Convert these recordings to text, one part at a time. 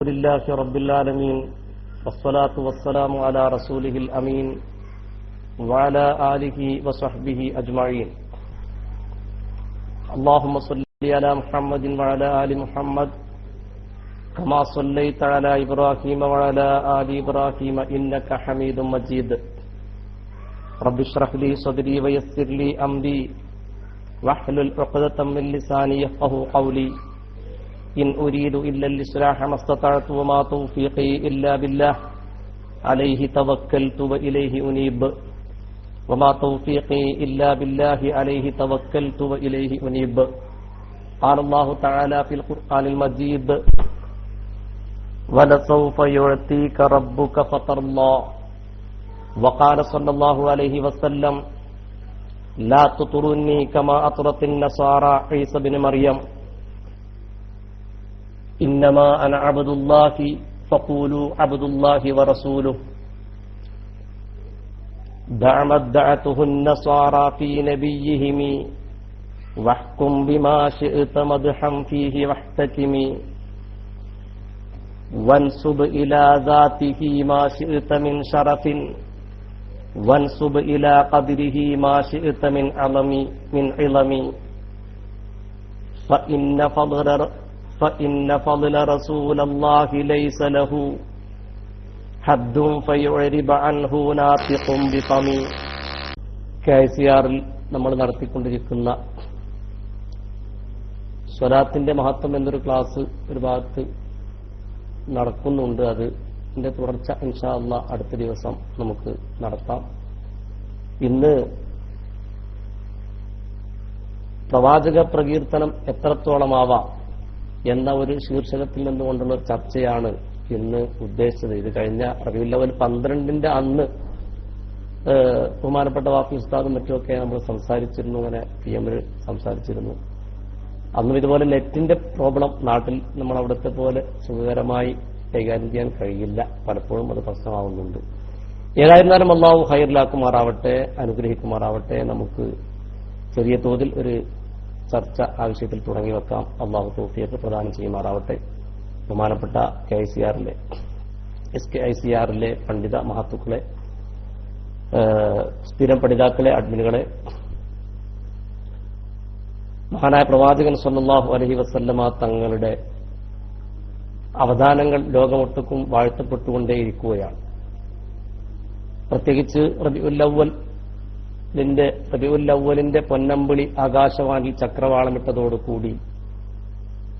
لله رب العالمين والصلاة والسلام على رسوله الأمين وعلى آله وصحبه أجمعين. اللهم صل على محمد وعلى آل محمد كما صليت على إبراهيم وعلى آل إبراهيم إنك حميد مجيد. رب اشرح لي صدري ويسر لي أمري واحلل عقدة من لساني يفقهوا قولي. إن أريد إلا الإصلاح ما استطعت وما توفيقي إلا بالله عليه توكلت وإليه أنيب وما توفيقي إلا بالله عليه توكلت وإليه أنيب. قال الله تعالى في القرآن المجيد ولسوف يعطيك ربك فترضى. وقال صلى الله عليه وسلم لا تطرني كما أطرت النصارى عيسى بن مريم إنما أنا عبد الله فقولوا عبد الله ورسوله. دع ما ادعته النصارى في نبيهم واحكم بما شئت مدحا فيه واحتكم وانسب إلى ذاته ما شئت من شرف وانسب إلى قدره ما شئت من علم فإن فضل رسول الله ليس له حد فيعرب عنه ناطق بفم. KICRൽ നമ്മൾ നടത്തിക്കൊണ്ടിരിക്കുന്ന സ്വലാത്തിന്റെ മഹത്വം എന്നൊരു ക്ലാസ് ഒരു ഭാഗത്ത് നടക്കുന്നുണ്ട്. അതിന്റെ തുടർച്ച ഇൻഷാ അല്ലാഹ് അടുത്ത ദിവസം നമുക്ക് നടത്താം. ഇന്ന് പ്രവാചക പ്രകീർത്തനം എത്രത്തോളമാവാം എന്ന ഒരു ശീർഷകത്തിൽ നിന്നുകൊണ്ടുള്ള ഒരു ചർച്ചയാണ് ഇന്ന് ഉദ്ദേശിച്ചത്. ഇത് കഴിഞ്ഞ റബീഉൽ അവ്വൽ 12 അന്ന് ബഹുമാനപ്പെട്ട വാഫി ഉസ്താദും മറ്റുമൊക്കെ നമ്മൾ സംസാരിച്ചിരുന്നു, അങ്ങനെ PM സംസാരിച്ചിരുന്നു. അന്നും ഇതുപോലെ നെറ്റിന്റെ പ്രോബ്ലം നാട്ടിൽ നമ്മൾ അവിടുത്തെ പോലെ സുഖകരമായി കൈകാര്യം ചെയ്യാൻ കഴിയില്ല, പലപ്പോഴും അത് പ്രശ്നമാവുന്നുണ്ട്. ഏതായിരുന്നാലും അല്ലാഹു ഖൈറിലാക്കുമാറാവട്ടെ, അനുഗ്രഹിക്കുമാറാവട്ടെ. നമുക്ക് ചെറിയ തോതിൽ ഒരു ചർച്ച ആവശ്യത്തിൽ തുടങ്ങി വെക്കാം. അള്ളാഹു തൗഫീഖ് പ്രദാനം ചെയ്യുമാറാവട്ടെ. ബഹുമാനപ്പെട്ട SKICRലെ പണ്ഡിത മഹത്തുക്കളെ, സ്ഥിരം പഠിതാക്കളെ, അഡ്മിനുകളെ, മഹാനായ പ്രവാചകൻ സല്ലല്ലാഹു അലൈഹി വസല്ലമ തങ്ങളുടെ അവദാനങ്ങൾ ലോകമൊട്ടുക്കും വാഴ്ത്തപ്പെട്ടുകൊണ്ടേയിരിക്കുകയാണ്. പ്രത്യേകിച്ച് റബീഉൽ അവ്വലിന്റെ പൊന്നമ്പിളി ആകാശവാണിയിൽ ചക്രവാളമിട്ടതോടുകൂടി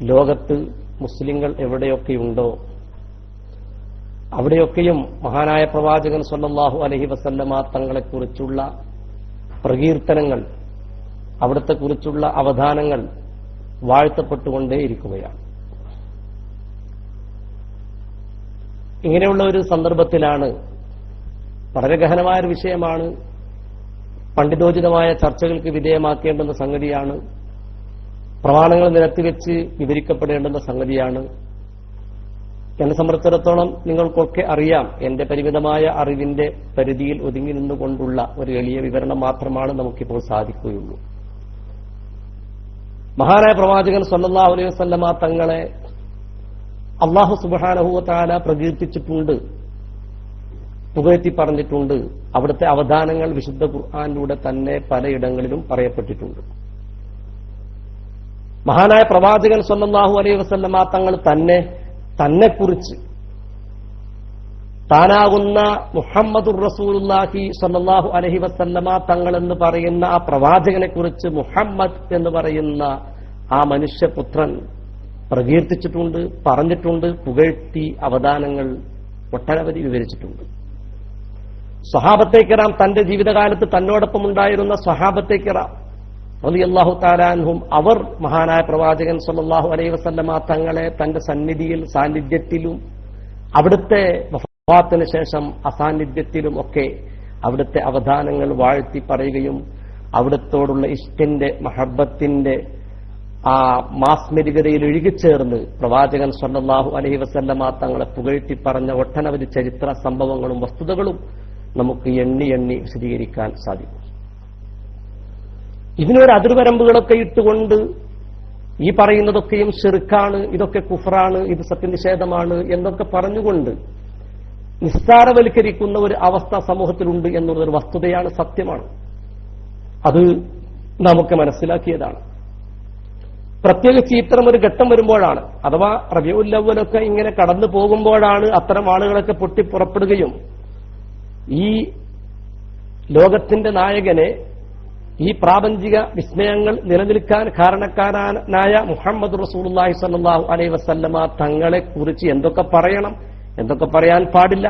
ലോകത്ത് മുസ്ലിങ്ങൾ എവിടെയൊക്കെയുണ്ടോ അവിടെയൊക്കെയും മഹാനായ പ്രവാചകൻ സല്ലല്ലാഹു അലൈഹി വസല്ലമ തങ്ങളെക്കുറിച്ചുള്ള പ്രകീർത്തനങ്ങൾ, അവിടത്തെ കുറിച്ചുള്ള അവദാനങ്ങൾ വാഴ്ത്തപ്പെട്ടുകൊണ്ടേയിരിക്കുകയാണ്. ഇങ്ങനെയുള്ള ഒരു സന്ദർഭത്തിലാണ്, വളരെ ഗഹനമായ ഒരു വിഷയമാണ്, പണ്ഡിതോചിതമായ ചർച്ചകൾക്ക് വിധേയമാക്കേണ്ടുന്ന സംഗതിയാണ്, പ്രമാണങ്ങൾ നിരത്തിവെച്ച് വിവരിക്കപ്പെടേണ്ടുന്ന സംഗതിയാണ്. എന്നെ സംബന്ധിച്ചിടത്തോളം നിങ്ങൾക്കൊക്കെ അറിയാം, എന്റെ പരിമിതമായ അറിവിന്റെ പരിധിയിൽ ഒതുങ്ങി നിന്നുകൊണ്ടുള്ള ഒരു എളിയ വിവരണം മാത്രമാണ് നമുക്കിപ്പോൾ സാധിക്കുകയുള്ളൂ. മഹാനായ പ്രവാചകൻ സല്ലല്ലാഹു അലൈഹി വസല്ലമ തങ്ങളെ അല്ലാഹു സുബ്ഹാനഹു വ തആല പ്രകീർത്തിച്ചിട്ടുണ്ട്, പുകഴ്ത്തി പറഞ്ഞിട്ടുണ്ട്. അവിടുത്തെ അവദാനങ്ങൾ വിശുദ്ധ ഖുർആനിലൂടെ തന്നെ പലയിടങ്ങളിലും പറയപ്പെട്ടിട്ടുണ്ട്. മഹാനായ പ്രവാചകൻ സല്ലല്ലാഹു അലൈഹി വസല്ലമ തങ്ങൾ തന്നെക്കുറിച്ച് താനാകുന്ന മുഹമ്മദുർ റസൂലുള്ളാഹി സല്ലല്ലാഹു അലൈഹി വസല്ലമ തങ്ങൾ എന്ന് പറയുന്ന ആ പ്രവാചകനെ കുറിച്ച്, മുഹമ്മദ് എന്ന് പറയുന്ന ആ മനുഷ്യപുത്രൻ പ്രകീർത്തിച്ചിട്ടുണ്ട്, പറഞ്ഞിട്ടുണ്ട്, പുകഴ്ത്തി അവദാനങ്ങൾ ഒട്ടനവധി വിവരിച്ചിട്ടുണ്ട്. സ്വഹാബത്തെ കിറാം, തന്റെ ജീവിതകാലത്ത് തന്നോടൊപ്പം ഉണ്ടായിരുന്ന സ്വഹാബത്തെ കിറാം റളിയല്ലാഹു തആല അൻഹും, അവർ മഹാനായ പ്രവാചകൻ സല്ലല്ലാഹു അലൈഹി വസല്ലമ തങ്ങളെ തന്റെ സന്നിധിയിൽ, സാന്നിധ്യത്തിലും അവിടുത്തെ വഫാത്തിന് ശേഷം അസാന്നിധ്യത്തിലും ഒക്കെ അവിടുത്തെ അവദാനങ്ങൾ വാഴ്ത്തി പറയുകയും അവിടുത്തോടുള്ള ഇഷ്ടിന്റെ, മഹബ്ബത്തിന്റെ ആ മാസ്മരികതയിൽ ഒഴുകിച്ചേർന്ന് പ്രവാചകൻ സല്ലല്ലാഹു അലൈഹി വസല്ലമ തങ്ങളെ പുകഴ്ത്തി പറഞ്ഞ ഒട്ടനവധി ചരിത്ര സംഭവങ്ങളും വസ്തുതകളും നമുക്ക് എണ്ണി വിശദീകരിക്കാൻ സാധിക്കും. ഇതിനൊരു അതിർവരമ്പുകളൊക്കെ ഇട്ടുകൊണ്ട് ഈ പറയുന്നതൊക്കെയും ശിർക്കാണ്, ഇതൊക്കെ കുഫറാണ്, ഇത് സത്യനിഷേധമാണ് എന്നൊക്കെ പറഞ്ഞുകൊണ്ട് നിസ്സാരവൽക്കരിക്കുന്ന ഒരു അവസ്ഥ സമൂഹത്തിലുണ്ട് എന്നുള്ളൊരു വസ്തുതയാണ്, സത്യമാണ്. അത് നമുക്ക് മനസ്സിലാക്കിയതാണ്. പ്രത്യേകിച്ച് ഇത്തരം ഒരു ഘട്ടം വരുമ്പോഴാണ്, അഥവാ റബീഉൽ അവ്വലൊക്കെ ഇങ്ങനെ കടന്നു പോകുമ്പോഴാണ് അത്തരം ആളുകളൊക്കെ പൊട്ടിപ്പുറപ്പെടുകയും ഈ ലോകത്തിന്റെ നായകനെ, ഈ പ്രാപഞ്ചിക വിസ്മയങ്ങൾ നിലനിൽക്കാൻ കാരണക്കാരനായ മുഹമ്മദ് റസൂലുള്ളാഹി സ്വല്ലല്ലാഹു അലൈഹി വസല്ലമ തങ്ങളെ കുറിച്ച് എന്തൊക്കെ പറയണം, എന്തൊക്കെ പറയാൻ പാടില്ല,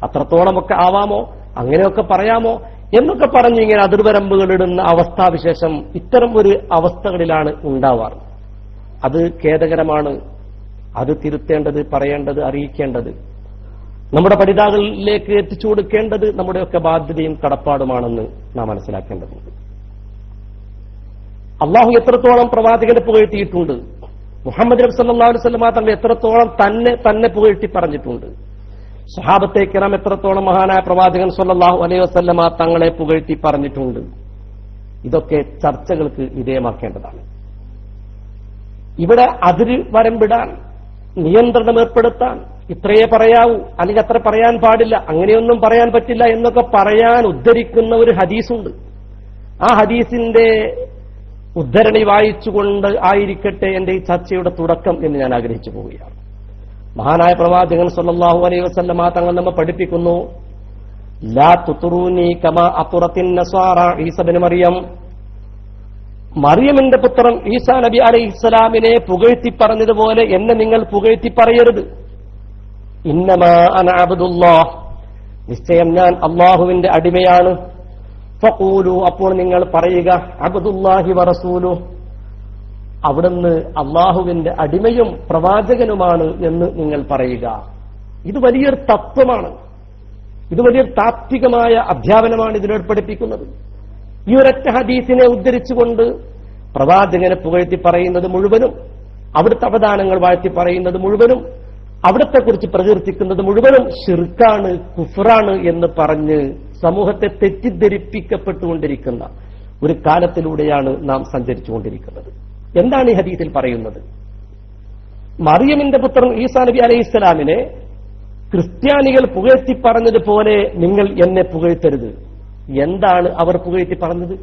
അത്രത്തോളമൊക്കെ ആവാമോ, അങ്ങനെയൊക്കെ പറയാമോ എന്നൊക്കെ പറഞ്ഞ് ഇങ്ങനെ അതിർവരമ്പുകളിടുന്ന അവസ്ഥാവിശേഷം ഇത്തരം ഒരു അവസ്ഥകളിലാണ് ഉണ്ടാവാറ്. അത് ഖേദകരമാണ്. അത് തിരുത്തേണ്ടത്, പറയേണ്ടത്, അറിയിക്കേണ്ടത്, നമ്മുടെ പഠിതാക്കളിലേക്ക് എത്തിച്ചു കൊടുക്കേണ്ടത് നമ്മുടെയൊക്കെ ബാധ്യതയും കടപ്പാടുമാണെന്ന് നാം മനസ്സിലാക്കേണ്ടതുണ്ട്. അള്ളാഹു എത്രത്തോളം പ്രവാചകനെ പുകഴ്ത്തിയിട്ടുണ്ട്, മുഹമ്മദ് നബി സല്ലല്ലാഹു അലൈഹി വസല്ലം തങ്ങൾ എത്രത്തോളം തന്നെ പുകഴ്ത്തി പറഞ്ഞിട്ടുണ്ട്, സ്വഹാബത്തെ കിറാം എത്രത്തോളം മഹാനായ പ്രവാചകൻ സല്ലല്ലാഹു അലൈഹി വസല്ലം തങ്ങളെ പുകഴ്ത്തി പറഞ്ഞിട്ടുണ്ട്. ഇതൊക്കെ ചർച്ചകൾക്ക് വിധേയമാക്കേണ്ടതാണ്. ഇവിടെ അതിര് വരമ്പിടാൻ, നിയന്ത്രണം ഏർപ്പെടുത്താൻ, ഇത്രയേ പറയാവൂ അല്ലെങ്കിൽ അത്ര പറയാൻ പാടില്ല, അങ്ങനെയൊന്നും പറയാൻ പറ്റില്ല എന്നൊക്കെ പറയാൻ ഉദ്ധരിക്കുന്ന ഒരു ഹദീസുണ്ട്. ആ ഹദീസിന്റെ ഉദ്ധരണി വായിച്ചുകൊണ്ട് ആയിരിക്കട്ടെ എന്റെ ഈ ചർച്ചയുടെ തുടക്കം എന്ന് ഞാൻ ആഗ്രഹിച്ചു പോവുകയാണ്. മഹാനായ പ്രവാചകൻ സല്ലല്ലാഹു അലൈഹി വസല്ലം തങ്ങൾ നമ്മെ പഠിപ്പിക്കുന്നു, ലാ തുതുറൂനി കമാ അതുറത്തിൻ നസ്വാറ ഈസ ഇബ്നു മറിയം. മറിയമിന്റെ പുത്രൻ ഈസാ നബി അലൈഹിസ്സലാമിനെ പുകഴ്ത്തി പറഞ്ഞതുപോലെ എന്നെ നിങ്ങൾ പുകഴ്ത്തി പറയരുത്. ഇന്നമാ അന അബ്ദുല്ലാഹ്, നിശ്ചയം ഞാൻ അള്ളാഹുവിന്റെ അടിമയാണ്. ഫഖൂലു, അപ്പോൾ നിങ്ങൾ പറയുക, അബ്ദുല്ലാഹി വറസൂലു, അവിടുന്ന് അള്ളാഹുവിന്റെ അടിമയും പ്രവാചകനുമാണ് എന്ന് നിങ്ങൾ പറയുക. ഇത് വലിയൊരു തത്വമാണ്, ഇത് വലിയൊരു താത്വികമായ അധ്യാപനമാണ് ഇതിനോട് പഠിപ്പിക്കുന്നത്. ഈ ഒരൊറ്റ ഹദീസിനെ ഉദ്ധരിച്ചുകൊണ്ട് പ്രവാചകനെ പുകഴ്ത്തി പറയുന്നത് മുഴുവനും, അവിടുത്തെ അവദാനങ്ങൾ വാഴ്ത്തി പറയുന്നത് മുഴുവനും, അവിടത്തെക്കുറിച്ച് പ്രകീർത്തിക്കുന്നത് മുഴുവനും ശിർക്കാണ്, കുഫറാണ് എന്ന് പറഞ്ഞ് സമൂഹത്തെ തെറ്റിദ്ധരിപ്പിക്കപ്പെട്ടുകൊണ്ടിരിക്കുന്ന ഒരു കാലത്തിലൂടെയാണ് നാം സഞ്ചരിച്ചുകൊണ്ടിരിക്കുന്നത്. എന്താണ് ഈ ഹദീസിൽ പറയുന്നത്? മറിയമിന്റെ പുത്രൻ ഈസാ നബി അലൈഹിസ്സലാമിനെ ക്രിസ്ത്യാനികൾ പുകഴ്ത്തി പറഞ്ഞതുപോലെ നിങ്ങൾ എന്നെ പുകഴ്ത്തരുത്. എന്താണ് അവർ പുകഴ്ത്തി പറഞ്ഞത്?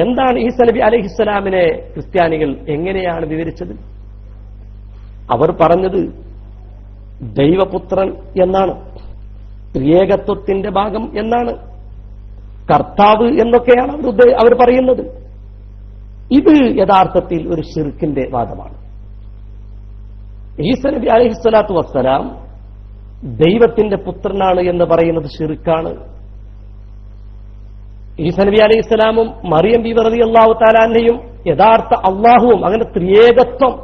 എന്താണ് ഈസാ നബി അലൈഹിസ്സലാമിനെ ക്രിസ്ത്യാനികൾ എങ്ങനെയാണ് വിവരിച്ചത്? അവർ പറഞ്ഞത് ദൈവപുത്രൻ എന്നാണ്, ത്രിയേകത്വത്തിന്റെ ഭാഗം എന്നാണ്, കർത്താവ് എന്നൊക്കെയാണ് അവർ പറയുന്നത്. ഇത് യഥാർത്ഥത്തിൽ ഒരു ശിർക്കിന്റെ വാദമാണ്. ഈസാ നബി അലൈഹിസ്സലാത്തു വസ്സലാം ദൈവത്തിന്റെ പുത്രനാണ് എന്ന് പറയുന്നത് ശിർക്കാണ്. ഈസാ നബി അലൈഹിസ്സലാമും മറിയം ബീവി റളിയല്ലാഹു തആല അൻഹയും യഥാർത്ഥ അള്ളാഹുവും, അങ്ങനെ ത്രിയേകത്വം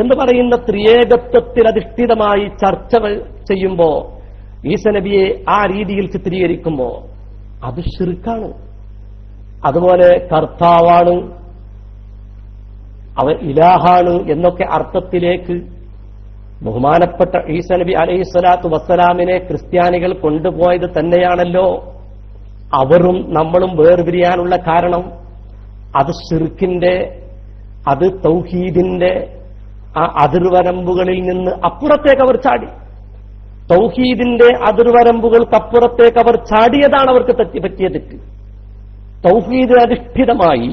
എന്ന് പറയുന്ന ത്രിയേകത്വത്തിൽ അധിഷ്ഠിതമായി ചർച്ച ചെയ്യുമ്പോ, ഈസാ നബിയെ ആ രീതിയിൽ ചിത്രീകരിക്കുമ്പോ അത് ശിർക്കാണ്. അതുപോലെ കർത്താവാണ്, അവൻ ഇലാഹാണ് എന്നൊക്കെ അർത്ഥത്തിലേക്ക് ബഹുമാനപ്പെട്ട ഈസാ നബി അലൈഹിസ്സലാത്തു വസ്സലാമിനെ ക്രിസ്ത്യാനികൾ കൊണ്ടുപോയത് തന്നെയാണല്ലോ അവരും നമ്മളും വേർപിരിയാനുള്ള കാരണം. അത് ശിർക്കിന്റെ, അത് തൗഹീദിന്റെ ആ അതിർവരമ്പുകളിൽ നിന്ന് അപ്പുറത്തേക്ക് അവർ ചാടി. തൗഹീദിന്റെ അതിർവരമ്പുകൾക്കപ്പുറത്തേക്ക് അവർ ചാടിയതാണ് അവർക്ക് പറ്റിയ തെറ്റ്. തൗഹീദിന് അധിഷ്ഠിതമായി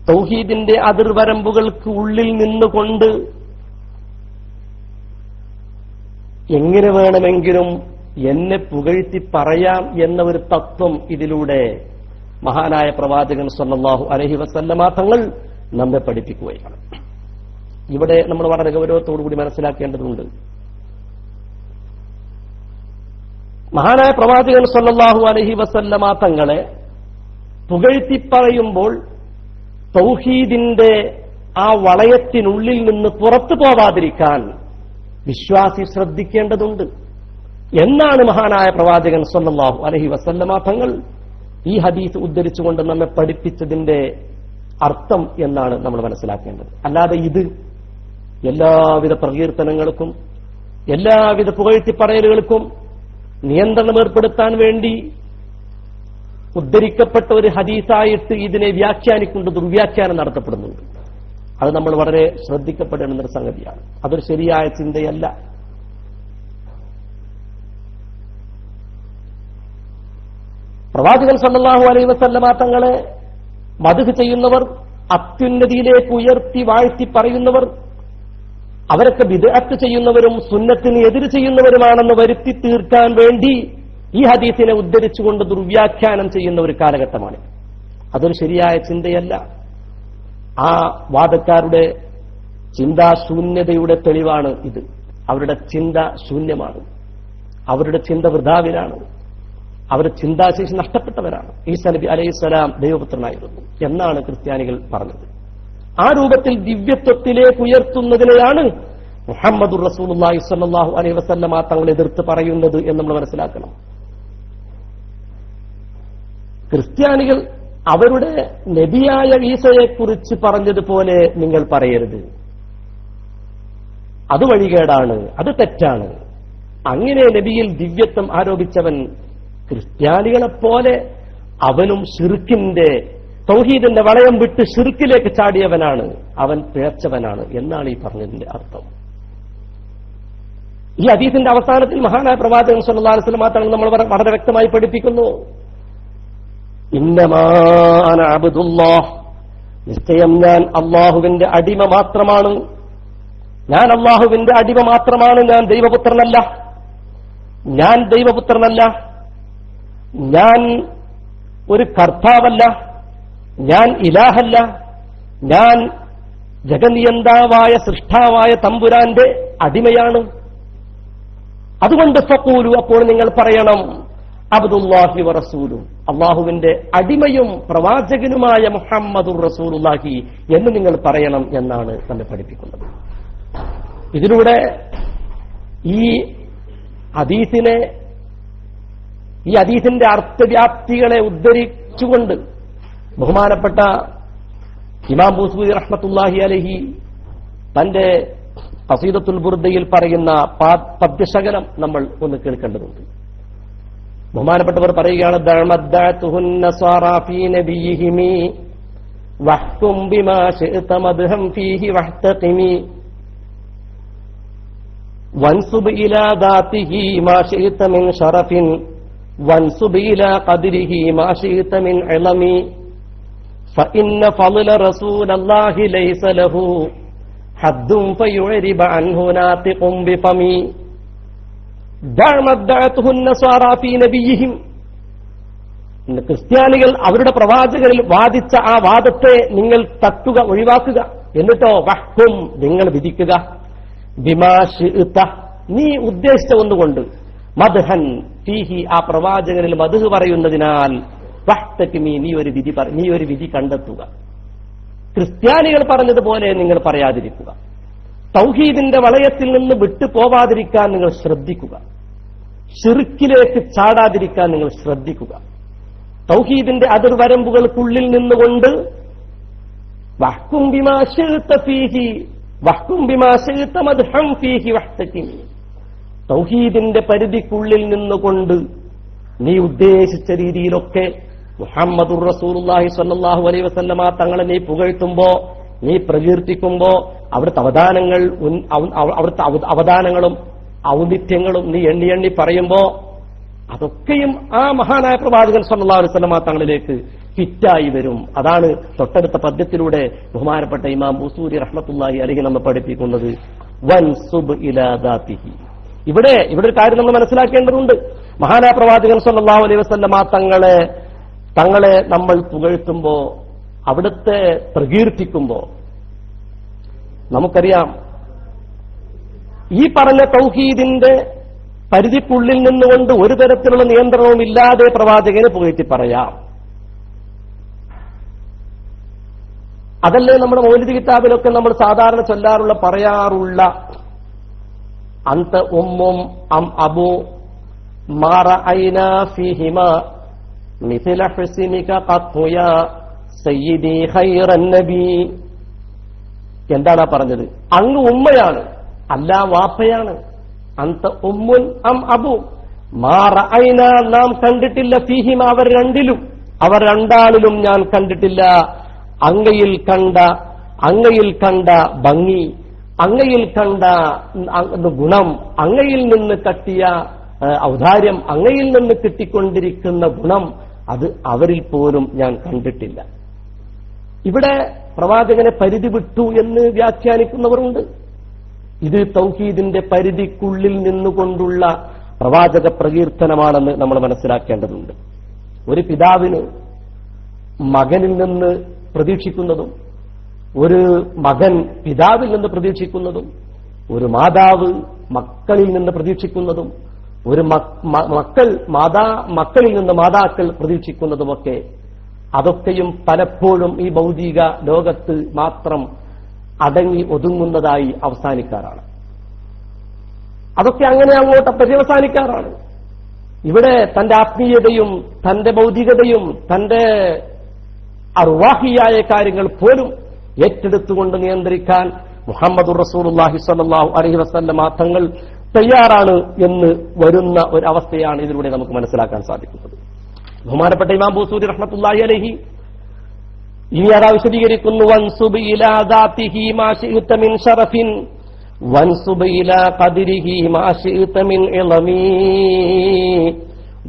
തൗഹീദിന്റെ അതിർവരമ്പുകൾക്ക് ഉള്ളിൽ നിന്നുകൊണ്ട് എങ്ങനെ വേണമെങ്കിലും എന്നെ പുകഴ്ത്തി പറയാം എന്ന ഒരു തത്വം ഇതിലൂടെ മഹാനായ പ്രവാചകൻ സല്ലല്ലാഹു അലൈഹി വസല്ലമ തങ്ങൾ നമ്മെ പഠിപ്പിക്കുകയാണ്. ഇവിടെ നമ്മൾ വളരെ ഗൗരവത്തോടുകൂടി മനസ്സിലാക്കേണ്ടതുണ്ട്. മഹാനായ പ്രവാചകൻ സല്ലല്ലാഹു അലൈഹി വസല്ലമ തങ്ങളെ പുകഴ്ത്തി പറയുമ്പോൾ തൗഹീദിന്റെ ആ വളയത്തിനുള്ളിൽ നിന്ന് പുറത്തു പോവാതിരിക്കാൻ വിശ്വാസി ശ്രദ്ധിക്കേണ്ടതുണ്ട് എന്നാണ് മഹാനായ പ്രവാചകൻ സല്ലല്ലാഹു അലൈഹി വസല്ലമ തങ്ങൾ ഈ ഹദീസ് ഉദ്ധരിച്ചുകൊണ്ട് നമ്മെ പഠിപ്പിച്ചതിന്റെ അർത്ഥം എന്നാണ് നമ്മൾ മനസ്സിലാക്കേണ്ടത്. അല്ലാതെ ഇത് എല്ലാവിധ പ്രകീർത്തനങ്ങൾക്കും എല്ലാവിധ പുകഴ്ത്തിപ്പറയലുകൾക്കും നിയന്ത്രണം ഏർപ്പെടുത്താൻ വേണ്ടി ഉദ്ധരിക്കപ്പെട്ട ഒരു ഹദീസായിട്ട് ഇതിനെ വ്യാഖ്യാനിക്കൊണ്ട് ദുർവ്യാഖ്യാനം നടത്തപ്പെടുന്നുണ്ട്. അത് നമ്മൾ വളരെ ശ്രദ്ധിക്കപ്പെടേണ്ട ഒരു സംഗതിയാണ്. അതൊരു ശരിയായ ചിന്തയല്ല. പ്രവാചകൻ സല്ലല്ലാഹു അലൈഹി വസല്ലമ തങ്ങളെ മദ്ഹ് ചെയ്യുന്നവർ, അത്യുന്നതിയിലേക്ക് ഉയർത്തി വാഴ്ത്തി പറയുന്നവർ, അവരൊക്കെ ബിദ്അത്ത് ചെയ്യുന്നവരും സുന്നത്തിന് എതിര് ചെയ്യുന്നവരുമാണെന്ന് വരുത്തി തീർക്കാൻ വേണ്ടി ഈ ഹദീസിനെ ഉദ്ധരിച്ചുകൊണ്ട് ദുർവ്യാഖ്യാനം ചെയ്യുന്ന ഒരു കാലഘട്ടമാണ്. അതൊരു ശരിയായ ചിന്തയല്ല. ആ വാദക്കാരുടെ ചിന്താശൂന്യതയുടെ തെളിവാണ് ഇത്. അവരുടെ ചിന്ത ശൂന്യമാണ്, അവരുടെ ചിന്ത വൃഥാവിലാണ്, അവർ ചിന്താശേഷി നഷ്ടപ്പെട്ടവരാണ്. ഈസാ നബി അലൈഹിസ്സലാം ദൈവപുത്രനായിരുന്നു എന്നാണ് ക്രിസ്ത്യാനികൾ പറഞ്ഞത്. ആ രൂപത്തിൽ ദിവ്യത്വത്തിലേക്ക് ഉയർത്തുന്നതിനെയാണ് മുഹമ്മദുർ റസൂലുള്ളാഹി സ്വല്ലല്ലാഹു അലൈഹി വസല്ലമ തങ്ങൾ എതിർത്ത് പറയുന്നത് എന്ന് നമ്മൾ മനസ്സിലാക്കണം. ക്രിസ്ത്യാനികൾ അവരുടെ നബിയായ ഈസയെക്കുറിച്ച് പറഞ്ഞതുപോലെ നിങ്ങൾ പറയരുത്, അത് വഴികേടാണ്, അത് തെറ്റാണ്. അങ്ങനെ നബിയിൽ ദിവ്യത്വം ആരോപിച്ചവൻ ക്രിസ്ത്യാനികളെപ്പോലെ അവനും ശിർക്കിന്റെ തൗഹീദിന്റെ വളയം വിട്ട് ശിർക്കിലേക്ക് ചാടിയവനാണ്, അവൻ പേർച്ചവനാണ് എന്നാണ് ഈ പറഞ്ഞതിന്റെ അർത്ഥം. ഈ ഹദീസിന്റെ അവസാനത്തിൽ മഹാനായ പ്രവാചകൻ സല്ലല്ലാഹു അലൈഹി വസല്ലം തങ്ങൾ നമ്മൾ വളരെ വ്യക്തമായി പഠിപ്പിക്കുന്നു, ഇന്നമാ അന അബ്ദുല്ലാഹ്, നിശ്ചയം ഞാൻ അള്ളാഹുവിന്റെ അടിമ മാത്രമാണ്, ഞാൻ അള്ളാഹുവിന്റെ അടിമ മാത്രമാണ്, ഞാൻ ദൈവപുത്രനല്ല, ഞാൻ ദൈവപുത്രനല്ല, ഞാൻ ഒരു കർത്താവല്ല, ഞാൻ ഇലാഹല്ല, ഞാൻ ജഗനിയന്താവായ സൃഷ്ടാവായ തമ്പുരാന്റെ അടിമയാണ്. അതുകൊണ്ട് ഫഖൂലു, അപ്പോൾ നിങ്ങൾ പറയണം, അബ്ദുല്ലാഹി വറസൂലു, അള്ളാഹുവിന്റെ അടിമയും പ്രവാചകനുമായ മുഹമ്മദുർ റസൂലുള്ളാഹി എന്ന് നിങ്ങൾ പറയണം എന്നാണ് നമ്മെ പഠിപ്പിക്കുന്നത്. ഇതിലൂടെ ഈ ഹദീസിന്റെ അർത്ഥവ്യാപ്തികളെ ഉദ്ധരിച്ചുകൊണ്ട് ബഹുമാനപ്പെട്ട ഇമാം ബൂസ്വീരി റഹ്മത്തുള്ളാഹി അലൈഹി തന്റെ ഖസീദത്തുൽ ബുർദയിൽ പറയുന്ന പദ്യശകലം നമ്മൾ ഒന്ന് കേൾക്കേണ്ടതുണ്ട്. ബഹുമാനപ്പെട്ടവർ പറയുകയാണ്, ദഅമദ്ദഅതുഹുൻ നസാറാ ഫീ നബിയിഹിമി വഹ്കും ബിമാ ശിഅത മദ്ഹം ഫീഹി വഹ്തഖിമി വൻസുബ് ഇലാ ദാതിഹി മാ ശിഅത മിൻ ശറഫിൻ വൻസുബ് ഇലാ ഖദ്രിഹി മാ ശിഅത മിൻ ഇളമി ഫഇന്ന ഫളല റസൂലല്ലാഹി ലൈസ ലഹു ഹദ്ദുൻ ഫയുരിബ അൻഹു നാതിഖും ബിഫമി ദഅമദ്ദഅതുഹുൻ നസാറാ ഫീ നബിയിഹിം. ക്രിസ്ത്യാനികൾ അവരുടെ പ്രവാചകരിൽ വാദിച്ച ആ വാദത്തെ നിങ്ങൾ തട്ടുക, ഒഴിവാക്കുക. എന്നിട്ടോ വഹ്കും, നിങ്ങൾ വിധിക്കുക, ബിമാ ശിഅത, നീ ഉദ്ദേശിച്ച ഒന്നുകൊണ്ട്, മദ്ഹൻ ഫീഹി, ആ പ്രവാചകരിൽ മദ്ഹ് പറയുന്നതിനാൽ, വഹ്തകിമി, നീ ഒരു വിധി കണ്ടെത്തുക. ക്രിസ്ത്യാനികൾ പറഞ്ഞതുപോലെ നിങ്ങൾ പറയാതിരിക്കുക. തൗഹീദിന്റെ വളയത്തിൽ നിന്ന് വിട്ടു പോവാതിരിക്കാൻ നിങ്ങൾ ശ്രദ്ധിക്കുക. ശിർക്കിലേക്ക് ചാടാതിരിക്കാൻ നിങ്ങൾ ശ്രദ്ധിക്കുക. തൗഹീദിന്റെ അതിർവരമ്പുകൾക്കുള്ളിൽ നിന്നുകൊണ്ട് വഹ്കും ബിമാ ശിഅത ഫീഹി വഹ്കും ബിമാ ശിഅത മദ്ഹം ഫീഹി വഹ്തകിമി, തൗഹീദിന്റെ പരിധിക്കുള്ളിൽ നിന്നുകൊണ്ട് നീ ഉദ്ദേശിച്ച രീതിയിലൊക്കെ മുഹമ്മദുർ റസൂലുള്ളാഹി സ്വല്ലല്ലാഹു അലൈഹി വസല്ലമ തങ്ങളെ നീ പുകഴ്ത്തുമ്പോ, നീ പ്രകീർത്തിക്കുമ്പോ, അവിടുത്തെ അവദാനങ്ങളും ഔന്നിത്യങ്ങളും നീ എണ്ണി പറയുമ്പോ, അതൊക്കെയും ആ മഹാനായ പ്രവാചകൻ സല്ലല്ലാഹു അലൈഹി വസല്ലമ തങ്ങളിലേക്ക് ഫിറ്റായി വരും. അതാണ് തൊട്ടടുത്ത പദ്യത്തിലൂടെ ബഹുമാനപ്പെട്ട ഇമാം ബൂസൂരി റഹ്മത്തുള്ളാഹി അലൈഹി നമ്മെ പഠിപ്പിക്കുന്നത്, വൻസുബ് ഇലാ ദാതിഹി. ഇവിടെ ഒരു കാര്യം നമ്മൾ മനസ്സിലാക്കേണ്ടതുണ്ട്. മഹാനായ പ്രവാചകൻ സല്ലല്ലാഹു അലൈഹി വസല്ലമ തങ്ങളെ നമ്മൾ പുകഴ്ത്തുമ്പോ, അവിടുത്തെ പ്രകീർത്തിക്കുമ്പോ, നമുക്കറിയാം ഈ പറഞ്ഞ തൗഹീദിന്റെ പരിധിക്കുള്ളിൽ നിന്നുകൊണ്ട് ഒരു തരത്തിലുള്ള നിയന്ത്രണവും ഇല്ലാതെ പ്രവാചകനെ പുകഴ്ത്തി പറയാം. അതല്ലേ നമ്മുടെ മൗലിദ് കിതാബിലൊക്കെ നമ്മൾ സാധാരണ ചൊല്ലാറുള്ള പറയാറുള്ള അന്ത ഉമ്മും അം അബു മാ റഅയ്നാ ഫീഹിമാ മിസ്ല ഹുസ്നിക ഖത്തു യാ സയ്യിദി ഖൈറൻ നബി. എന്താണ് പറഞ്ഞത്? അങ്ങ് ഉമ്മയാണ്, അല്ല വാപ്പയാണ്. അന്ത ഉമ്മുൻ അം അബു മാ റഅയ്നാ, നാം കണ്ടിട്ടില്ല, ഫീഹിമ, അവർ രണ്ടാളിലും ഞാൻ കണ്ടിട്ടില്ല, അങ്ങയിൽ കണ്ട അങ്ങയിൽ കണ്ട ഭംഗി, അങ്ങയിൽ കണ്ട ഗുണം, അങ്ങയിൽ നിന്ന് കട്ടിയ ഔദാര്യം, അങ്ങയിൽ നിന്ന് കിട്ടിക്കൊണ്ടിരിക്കുന്ന ഗുണം അത് അവരിൽ പോലും ഞാൻ കണ്ടിട്ടില്ല. ഇവിടെ പ്രവാചകനെ പരിധി വിട്ടു എന്ന് വ്യാഖ്യാനിക്കുന്നവരുണ്ട്. ഇത് തൗഹീദിന്റെ പരിധിക്കുള്ളിൽ നിന്നുകൊണ്ടുള്ള പ്രവാചക പ്രകീർത്തനമാണെന്ന് നമ്മൾ മനസ്സിലാക്കേണ്ടതുണ്ട്. ഒരു പിതാവിന് മകനിൽ നിന്ന് പ്രതീക്ഷിക്കുന്നതും ഒരു മകൻ പിതാവിൽ നിന്ന് പ്രതീക്ഷിക്കുന്നതും ഒരു മാതാവ് മക്കളിൽ നിന്ന് പ്രതീക്ഷിക്കുന്നതും ഒരു മക്കളിൽ നിന്ന് മാതാക്കൾ പ്രതീക്ഷിക്കുന്നതുമൊക്കെ അതൊക്കെയും പലപ്പോഴും ഈ ഭൗതിക ലോകത്ത് മാത്രം അടങ്ങി ഒതുങ്ങുന്നതായി അവസാനിക്കാറാണ്. അതൊക്കെ അങ്ങനെ അങ്ങോട്ട് പര്യവസാനിക്കാറാണ്. ഇവിടെ തന്റെ ആത്മീയതയും തന്റെ ഭൗതികതയും തന്റെ അർവാഹിയായ കാര്യങ്ങൾ പോലും ഏറ്റെടുത്തുകൊണ്ട് നിയന്ത്രിക്കാൻ മുഹമ്മദുർ റസൂലുള്ളാഹി സ്വല്ലല്ലാഹു അലൈഹി വസല്ലമ തങ്ങൾ തയ്യാറാണ് എന്ന് വരുന്ന ഒരു അവസ്ഥയാണ് ഇതിലൂടെ നമുക്ക് മനസ്സിലാക്കാൻ സാധിക്കുന്നത്. ബഹുമാനപ്പെട്ട ഇമാം ബൂസൂരി റഹ്മത്തുള്ളാഹി അലൈഹി ഇനി അതാ വിശദീകരിക്കുന്നു. വൻസുബ് ഇലാ ദാതിഹി മാ ശിഅത മിൻ ശറഫിൻ വൻസുബ് ഇലാ ഖദ്രിഹി മാ ശിഅത മിൻ ഇളമി.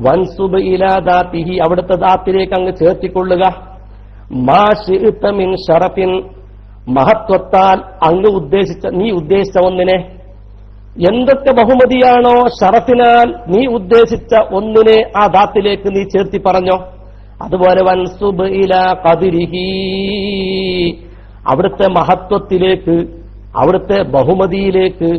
വൻസുബ് ഇലാ ദാതിഹി, അവിടുത്തെ ദാത്തിലേക്ക് അങ്ങ് ചേർത്തിക്കൊള്ളുക. മാ ശിഅത മിൻ ശറഫിൻ, മഹത്വത്താൽ അങ്ങ് നീ ഉദ്ദേശിച്ച ഒന്നിനെ, എന്തൊക്കെ ബഹുമതിയാണോ ഷറഫിനാൽ നീ ഉദ്ദേശിച്ച ഒന്നിനെ ആ ദാത്തിലേക്ക് നീ ചേർത്തി പറഞ്ഞോ. അതുപോലെ വൻസുബ് ഇലാ ഖദ്രിഹി, അവിടുത്തെ മഹത്വത്തിലേക്ക്, അവിടുത്തെ ബഹുമതിയിലേക്ക്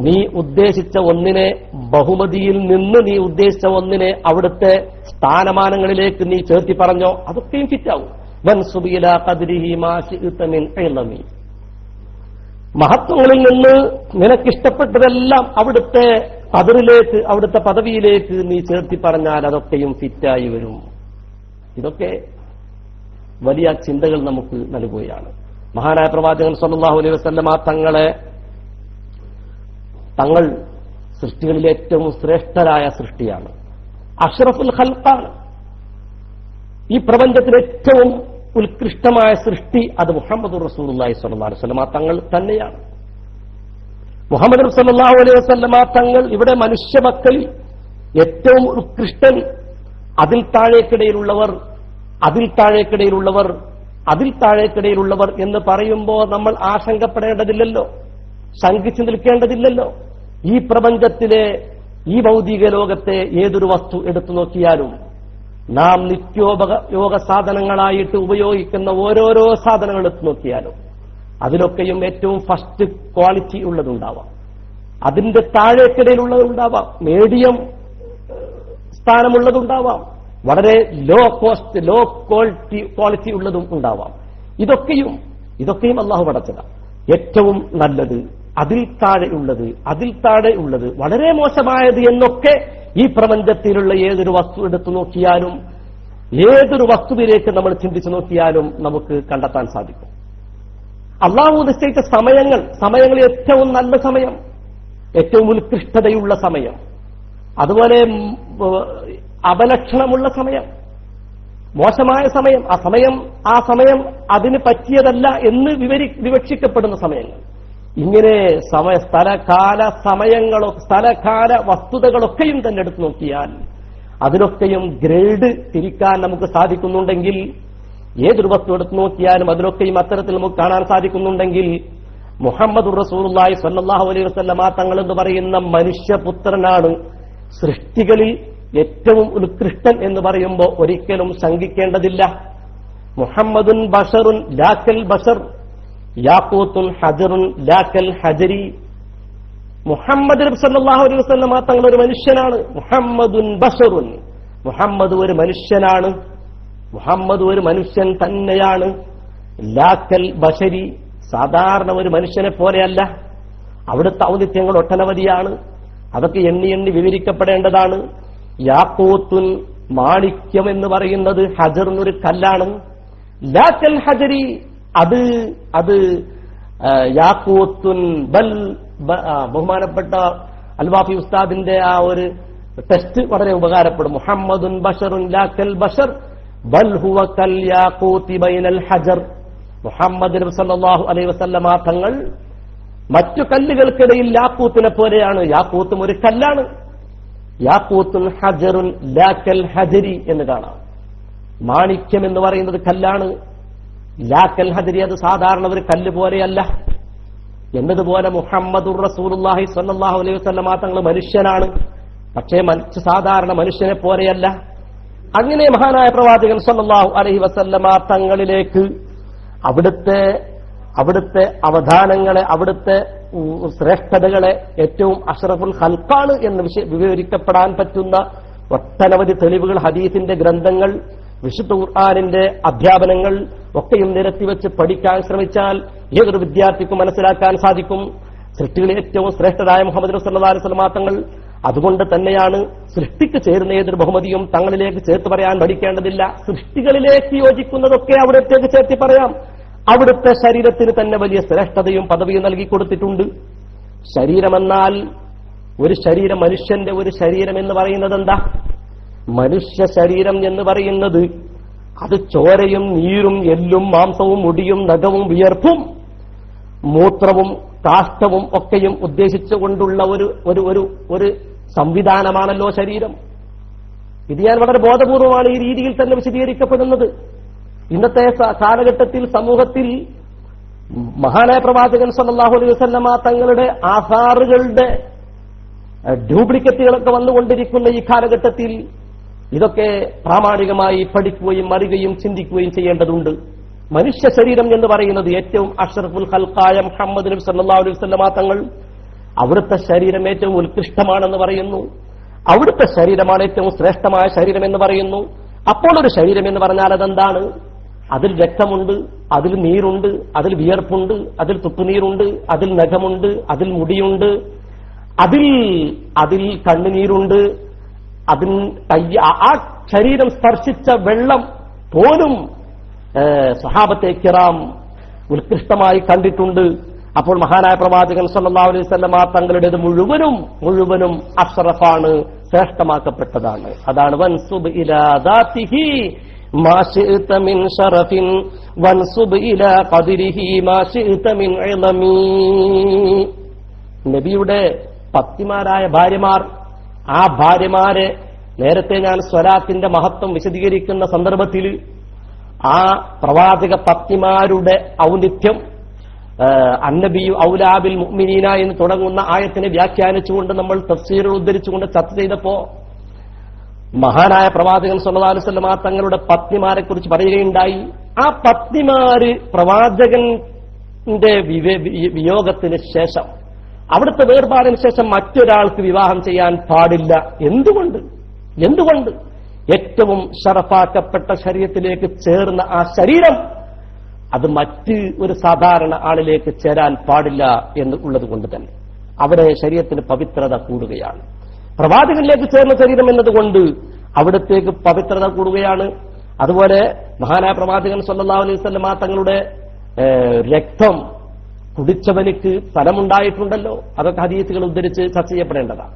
നീ ഉദ്ദേശിച്ച ഒന്നിനെ, ബഹുമതിയിൽ നിന്ന് നീ ഉദ്ദേശിച്ച ഒന്നിനെ അവിടുത്തെ സ്ഥാനമാനങ്ങളിലേക്ക് നീ ചേർത്തി പറഞ്ഞോ. അതൊക്കെയും ഫിറ്റാവും. വൻസുബ് ഇലാ ഖദ്രിഹി മാ ശിഅത മിൻ ഇളമി, മഹത്വങ്ങളിൽ നിന്ന് നിനക്കിഷ്ടപ്പെട്ടതെല്ലാം അവിടുത്തെ ഖദറിലേക്ക്, അവിടുത്തെ പദവിയിലേക്ക് നീ ചേർത്തി പറഞ്ഞാൽ അതൊക്കെയും ഫിറ്റായി വരും. ഇതൊക്കെ വലിയ ചിന്തകൾ നമുക്ക് നൽകുകയാണ്. മഹാനായ പ്രവാചകൻ സ്വല്ലല്ലാഹു അലൈഹി വസല്ലമ തങ്ങൾ സൃഷ്ടികളിൽ ഏറ്റവും ശ്രേഷ്ഠരായ സൃഷ്ടിയാണ്, അഷ്റഫുൽ ഖൽഖാണ്. ഈ പ്രപഞ്ചത്തിൽ ഏറ്റവും ഉത്കൃഷ്ടമായ സൃഷ്ടി അത് മുഹമ്മദുർ റസൂലുള്ളാഹി സ്വല്ലല്ലാഹു അലൈഹി വസല്ലമ തങ്ങൾ തന്നെയാണ്. മുഹമ്മദ് സ്വല്ലല്ലാഹു അലൈഹി വസല്ലമ തങ്ങൾ ഇവിടെ മനുഷ്യ മക്കളിൽ ഏറ്റവും ഉത്കൃഷ്ടൻ, അതിൽ താഴേക്കിടയിലുള്ളവർ എന്ന് പറയുമ്പോൾ നമ്മൾ ആശങ്കപ്പെടേണ്ടതില്ലല്ലോ, ശങ്കിച്ചു നിൽക്കേണ്ടതില്ലല്ലോ. ഈ പ്രപഞ്ചത്തിലെ ഈ ഭൗതിക ലോകത്തെ ഏതൊരു വസ്തു എടുത്തു നോക്കിയാലും നാം നിത്യോപയോഗ സാധനങ്ങളായിട്ട് ഉപയോഗിക്കുന്ന ഓരോരോ സാധനങ്ങൾ എടുത്തു നോക്കിയാലും അതിലൊക്കെയും ഏറ്റവും ഫസ്റ്റ് ക്വാളിറ്റി ഉള്ളതുണ്ടാവാം, അതിന്റെ താഴേക്കിടയിലുള്ളതുണ്ടാവാം, മീഡിയം സ്ഥാനമുള്ളതുണ്ടാവാം, വളരെ ലോ കോസ്റ്റ് ലോ ക്വാളിറ്റി ഉള്ളതും ഉണ്ടാവാം. ഇതൊക്കെയും അള്ളാഹു പടച്ചതാണ്. ഏറ്റവും നല്ലത്, അതിൽ താഴെയുള്ളത്, വളരെ മോശമായത് എന്നൊക്കെ ഈ പ്രപഞ്ചത്തിലുള്ള ഏതൊരു വസ്തു എടുത്തു നോക്കിയാലും, ഏതൊരു വസ്തുവിലേക്ക് നമ്മൾ ചിന്തിച്ചു നോക്കിയാലും നമുക്ക് കണ്ടെത്താൻ സാധിക്കും. അള്ളാഹു നിശ്ചയിച്ച സമയങ്ങളിൽ ഏറ്റവും നല്ല സമയം, ഏറ്റവും ഉത്കൃഷ്ടതയുള്ള സമയം, അതുപോലെ അപലക്ഷണമുള്ള സമയം, മോശമായ സമയം, ആ സമയം അതിന് പറ്റിയതല്ല എന്ന് വിവക്ഷിക്കപ്പെടുന്ന സമയങ്ങൾ, ഇങ്ങനെ സ്ഥലകാല വസ്തുതകളൊക്കെയും തന്നെ എടുത്തു നോക്കിയാൽ അതിലൊക്കെയും ഗ്രേഡ് തിരിക്കാൻ നമുക്ക് സാധിക്കുന്നുണ്ടെങ്കിൽ, ഏതൊരു വസ്തു എടുത്തു നോക്കിയാലും അതിലൊക്കെയും അത്തരത്തിൽ നമുക്ക് കാണാൻ സാധിക്കുന്നുണ്ടെങ്കിൽ മുഹമ്മദുർ റസൂലുള്ളാഹി സ്വല്ലല്ലാഹു അലൈഹി വസല്ലമ തങ്ങൾ എന്ന് പറയുന്ന മനുഷ്യപുത്രനാണ് സൃഷ്ടികളിൽ ഏറ്റവും ഉത്കൃഷ്ടൻ എന്ന് പറയുമ്പോൾ ഒരിക്കലും ശങ്കിക്കേണ്ടതില്ല. മുഹമ്മദുൻ ബഷറുൻ ലാക്കൽ ബഷർ, യാഖൂത്തുൻ ഹജറുൻ ലാക്കൽ ഹജരി. മുഹമ്മദ് സല്ലല്ലാഹു അലൈഹി വസല്ലമ തങ്ങൾ ഒരു മനുഷ്യനാണ്. മുഹമ്മദുൻ ബഷറുൻ, മുഹമ്മദ് ഒരു മനുഷ്യനാണ്, മുഹമ്മദ് ഒരു മനുഷ്യൻ തന്നെയാണ്. ലാക്കൽ ബഷരി, സാധാരണ ഒരു മനുഷ്യനെ പോലെയല്ല. അവിടുത്തെ ഔന്നിത്യങ്ങൾ ഒട്ടനവധിയാണ്, അതൊക്കെ എണ്ണി വിവരിക്കപ്പെടേണ്ടതാണ്. യാഖൂത്തുൻ, മാണിക്യം എന്ന് പറയുന്നത് ഹജറുൻ ഒരു കല്ലാണ്. ലാക്കൽ ഹജരി, അത് യാഖൂത്തുൻ ബൽ, ബഹുമാനപ്പെട്ട അൽവാഫി ഉസ്താദിന്റെ ആ ഒരു ടെസ്റ്റ് വളരെ ഉപകാരപ്പെടും. മുഹമ്മദുൻ ബഷറുൻ ലാക്കൽ ബഷർ ബൽ ഹുവ കൽ യാഖൂതി ബൈനൽ ഹജർ. മുഹമ്മദ് നബി സല്ലല്ലാഹു അലൈഹി വസല്ലമ തങ്ങൾ മറ്റു കല്ലുകൾക്കിടയിൽ യാക്കൂത്തിനെ പോലെയാണ്. യാക്കൂത്തും ഒരു കല്ലാണ്. യാക്കൂത്തുൻ ഹജറുൻ ലാക്കൽ ഹജരി എന്ന് കാണാം. മാണിക്യം എന്ന് പറയുന്നത് കല്ലാണ്. ലാക്കൽ ഹജരി അത് സാധാരണ ഒരു കല്ല് പോലെയല്ല. എന്നതുപോലെ മുഹമ്മദുർ റസൂലുള്ളാഹി സ്വല്ലല്ലാഹു അലൈഹി വസല്ലമ തങ്ങൾ മനുഷ്യനാണ്. പക്ഷേ സാധാരണ മനുഷ്യനെ പോലെയല്ല. അങ്ങനെ മഹാനായ പ്രവാചകൻ സ്വല്ലല്ലാഹു അലൈഹി വസല്ലമ തങ്ങളിലേക്ക് അവിടുത്തെ അവധാനങ്ങളെ, അവിടുത്തെ ശ്രേഷ്ഠതകളെ, ഏറ്റവും അഷ്റഫുൽ ഖൽഖാണ് എന്ന് വിവരിക്കപ്പെടാൻ പറ്റുന്ന ഒട്ടനവധി തെളിവുകൾ, ഹദീസിന്റെ ഗ്രന്ഥങ്ങൾ, വിശുദ്ധ ഖുർആനിന്റെ അധ്യാപനങ്ങൾ ഒക്കെയും നിരത്തിവെച്ച് പഠിക്കാൻ ശ്രമിച്ചാൽ ഏതൊരു വിദ്യാർത്ഥിക്കും മനസ്സിലാക്കാൻ സാധിക്കും. സൃഷ്ടികളിൽ ഏറ്റവും ശ്രേഷ്ഠരായ മുഹമ്മദ് നബി സല്ലല്ലാഹു അലൈഹി വസല്ലമ തങ്ങൾ. അതുകൊണ്ട് തന്നെയാണ് സൃഷ്ടിക്ക് ചേരുന്ന ഏതൊരു ബഹുമതിയും തങ്ങളിലേക്ക് ചേർത്ത് പറയാൻ പഠിക്കേണ്ടതില്ല. സൃഷ്ടികളിലേക്ക് യോജിക്കുന്നതൊക്കെ അവിടത്തേക്ക് ചേർത്തി പറയാം. അവിടുത്തെ ശരീരത്തിന് തന്നെ വലിയ ശ്രേഷ്ഠതയും പദവിയും നൽകിക്കൊടുത്തിട്ടുണ്ട്. ശരീരമെന്നാൽ ഒരു ശരീരം, മനുഷ്യന്റെ ഒരു ശരീരം എന്ന് പറയുന്നത് എന്താ? മനുഷ്യ ശരീരം എന്ന് പറയുന്നത് അത് ചോരയും നീരും എല്ലും മാംസവും മുടിയും നഖവും വിയർപ്പും മൂത്രവും കാഷ്ടവും ഒക്കെയും ഉദ്ദേശിച്ചുകൊണ്ടുള്ള ഒരു സംവിധാനമാണല്ലോ ശരീരം. ഇത് ഞാൻ വളരെ ബോധപൂർവമാണ് ഈ രീതിയിൽ തന്നെ വിശദീകരിക്കപ്പെടുന്നത്. ഇന്നത്തെ കാലഘട്ടത്തിൽ സമൂഹത്തിൽ മഹാനായ പ്രവാചകൻ സല്ലല്ലാഹു അലൈഹി വസല്ലമ തങ്ങളുടെ ആധാറുകളുടെ ഡ്യൂപ്ലിക്കേറ്റുകളൊക്കെ വന്നുകൊണ്ടിരിക്കുന്ന ഈ കാലഘട്ടത്തിൽ ഇതൊക്കെ പ്രാമാണികമായി പഠിക്കുകയും അറിയുകയും ചിന്തിക്കുകയും ചെയ്യേണ്ടതുണ്ട്. മനുഷ്യ ശരീരം എന്ന് പറയുന്നത് ഏറ്റവും അഷ്റഫുൽ ഖൽഖായ മുഹമ്മദ് നബി സല്ലല്ലാഹു അലൈഹി വസല്ലമ തങ്ങൾ, അവിടുത്തെ ശരീരം ഏറ്റവും ഉത്കൃഷ്ടമാണെന്ന് പറയുന്നു. അവിടുത്തെ ശരീരമാണ് ഏറ്റവും ശ്രേഷ്ഠമായ ശരീരം എന്ന് പറയുന്നു. അപ്പോൾ ഒരു ശരീരം എന്ന് പറഞ്ഞാൽ അതെന്താണ്? അതിൽ രക്തമുണ്ട്, അതിൽ നീരുണ്ട്, അതിൽ വിയർപ്പുണ്ട്, അതിൽ തുപ്പുനീരുണ്ട്, അതിൽ നഖമുണ്ട്, അതിൽ മുടിയുണ്ട്, അതിൽ കണ്ണുനീരുണ്ട്. ആ ശരീരം സ്പർശിച്ച വെള്ളം പോലും സ്വഹാബത്തെ കിറാം ഉത്കൃഷ്ടമായി കണ്ടിട്ടുണ്ട്. അപ്പോൾ മഹാനായ പ്രവാചകൻ സല്ലല്ലാഹു അലൈഹി വസല്ലമ തങ്ങളുടേത് മുഴുവനും അഷ്റഫാണ്, ശ്രേഷ്ഠമാക്കപ്പെട്ടതാണ്. അതാണ് വൻസുബ് ഇലാ ദാതിഹി മാ ശിഅത മിൻ ശറഫിൻ വൻസുബ് ഇലാ ഖദ്രിഹി മാ ശിഅത മിൻ ഇളമി. നബിയുടെ പത്നിമാരായ ഭാര്യമാർ, ആ ഭാര്യമാരെ നേരത്തെ ഞാൻ സ്വലാത്തിന്റെ മഹത്വം വിശദീകരിക്കുന്ന സന്ദർഭത്തിൽ ആ പ്രവാചക പത്നിമാരുടെ ഔന്നിത്യം അന്നബിയു ഔലാബിൽ മുഅ്മിനീന എന്ന് തുടങ്ങുന്ന ആയത്തിനെ വ്യാഖ്യാനിച്ചുകൊണ്ട് നമ്മൾ തഫ്സീറുകൾ ഉദ്ധരിച്ചുകൊണ്ട് ചർച്ച ചെയ്തപ്പോ മഹാനായ പ്രവാചകൻ സല്ലല്ലാഹു അലൈഹി വസല്ലമ തങ്ങളുടെ പത്നിമാരെ കുറിച്ച് പറയുകയുണ്ടായി. ആ പത്നിമാര് പ്രവാചകന്റെ വിയോഗത്തിന് ശേഷം, അവിടുത്തെ വേർപാടിന് ശേഷം മറ്റൊരാൾക്ക് വിവാഹം ചെയ്യാൻ പാടില്ല. എന്തുകൊണ്ട്? ഏറ്റവും ശറഫാക്കപ്പെട്ട ശരീരത്തിലേക്ക് ചേർന്ന ആ ശരീരം അത് മറ്റ് ഒരു സാധാരണ ആളിലേക്ക് ചേരാൻ പാടില്ല എന്നുള്ളത് കൊണ്ട് തന്നെ അവിടെ ശരീരത്തിന് പവിത്രത കൂടുകയാണ്. പ്രവാചകനിലേക്ക് ചേർന്ന ശരീരം എന്നതുകൊണ്ട് അവിടത്തേക്ക് പവിത്രത കൂടുകയാണ്. അതുപോലെ മഹാനായ പ്രവാചകൻ സല്ലല്ലാഹു അലൈഹി വസല്ലമ തങ്ങളുടെ രക്തം കുടിച്ചവനിക്ക് ഫലമുണ്ടായിട്ടുണ്ടല്ലോ. അതൊക്കെ ഹദീസുകൾ ഉദ്ധരിച്ച് ചർച്ച ചെയ്യപ്പെടേണ്ടതാണ്.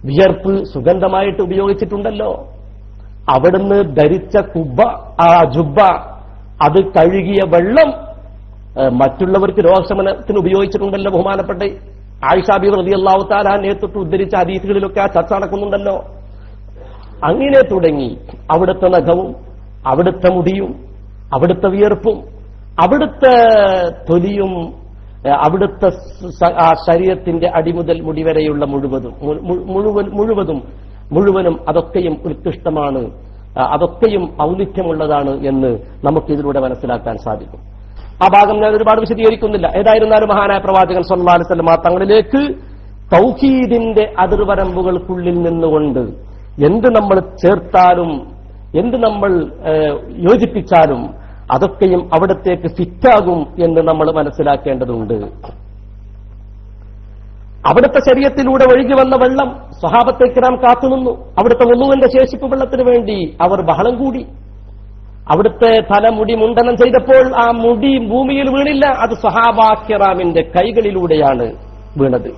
വിയർപ്പ് സുഗന്ധമായിട്ട് ഉപയോഗിച്ചിട്ടുണ്ടല്ലോ. അവിടുന്ന് ധരിച്ച ജുബ്ബ, അത് കഴുകിയ വെള്ളം മറ്റുള്ളവർക്ക് രോഗശമനത്തിന് ഉപയോഗിച്ചിട്ടുണ്ടല്ലോ. ബഹുമാനപ്പെട്ട ആയിഷ ബീവി റളിയല്ലാഹു തആല നേതൃത്വത്തിൽ ഉദ്ധരിച്ച ഹദീസുകളിലൊക്കെ ആ ചർച്ച നടക്കുന്നുണ്ടല്ലോ. അങ്ങനെ തുടങ്ങി അവിടുത്തെ നഖവും അവിടുത്തെ മുടിയും അവിടുത്തെ വിയർപ്പും അവിടുത്തെ തൊലിയും അവിടുത്തെ ആ ശരീരത്തിന്റെ അടിമുതൽ മുടിവരെയുള്ള മുഴുവനും അതൊക്കെയും ഉത്കൃഷ്ടമാണ്, അതൊക്കെയും ഔന്നിത്യമുള്ളതാണ് എന്ന് നമുക്കിതിലൂടെ മനസ്സിലാക്കാൻ സാധിക്കും. ആ ഭാഗം ഞാൻ ഒരുപാട് വിശദീകരിക്കുന്നില്ല. ഏതായിരുന്നാലും മഹാനായ പ്രവാചകൻ സല്ലല്ലാഹു അലൈഹി വസല്ലം തങ്ങളിലേക്ക് തൗഹീദിന്റെ അതിർവരമ്പുകൾക്കുള്ളിൽ നിന്നുകൊണ്ട് എന്ത് നമ്മൾ ചേർത്താലും എന്ത് നമ്മൾ യോജിപ്പിച്ചാലും അതൊക്കെയും അവിടത്തേക്ക് ഫിറ്റാകും എന്ന് നമ്മൾ മനസ്സിലാക്കേണ്ടതുണ്ട്. അവിടുത്തെ ശരീരത്തിലൂടെ ഒഴുകി വന്ന വെള്ളം സ്വഹാബത്തെ കിറാം കാത്തുനിന്നു. അവിടുത്തെ വുളൂവിന്റെ ശേഷിപ്പ് വെള്ളത്തിന് വേണ്ടി അവർ ബഹളം കൂടി. അവിടുത്തെ തലമുടി മുണ്ടനം ചെയ്തപ്പോൾ ആ മുടി ഭൂമിയിൽ വീണില്ല, അത് സ്വഹാബാ കിറാമിന്റെ കൈകളിലൂടെയാണ് വീണത്.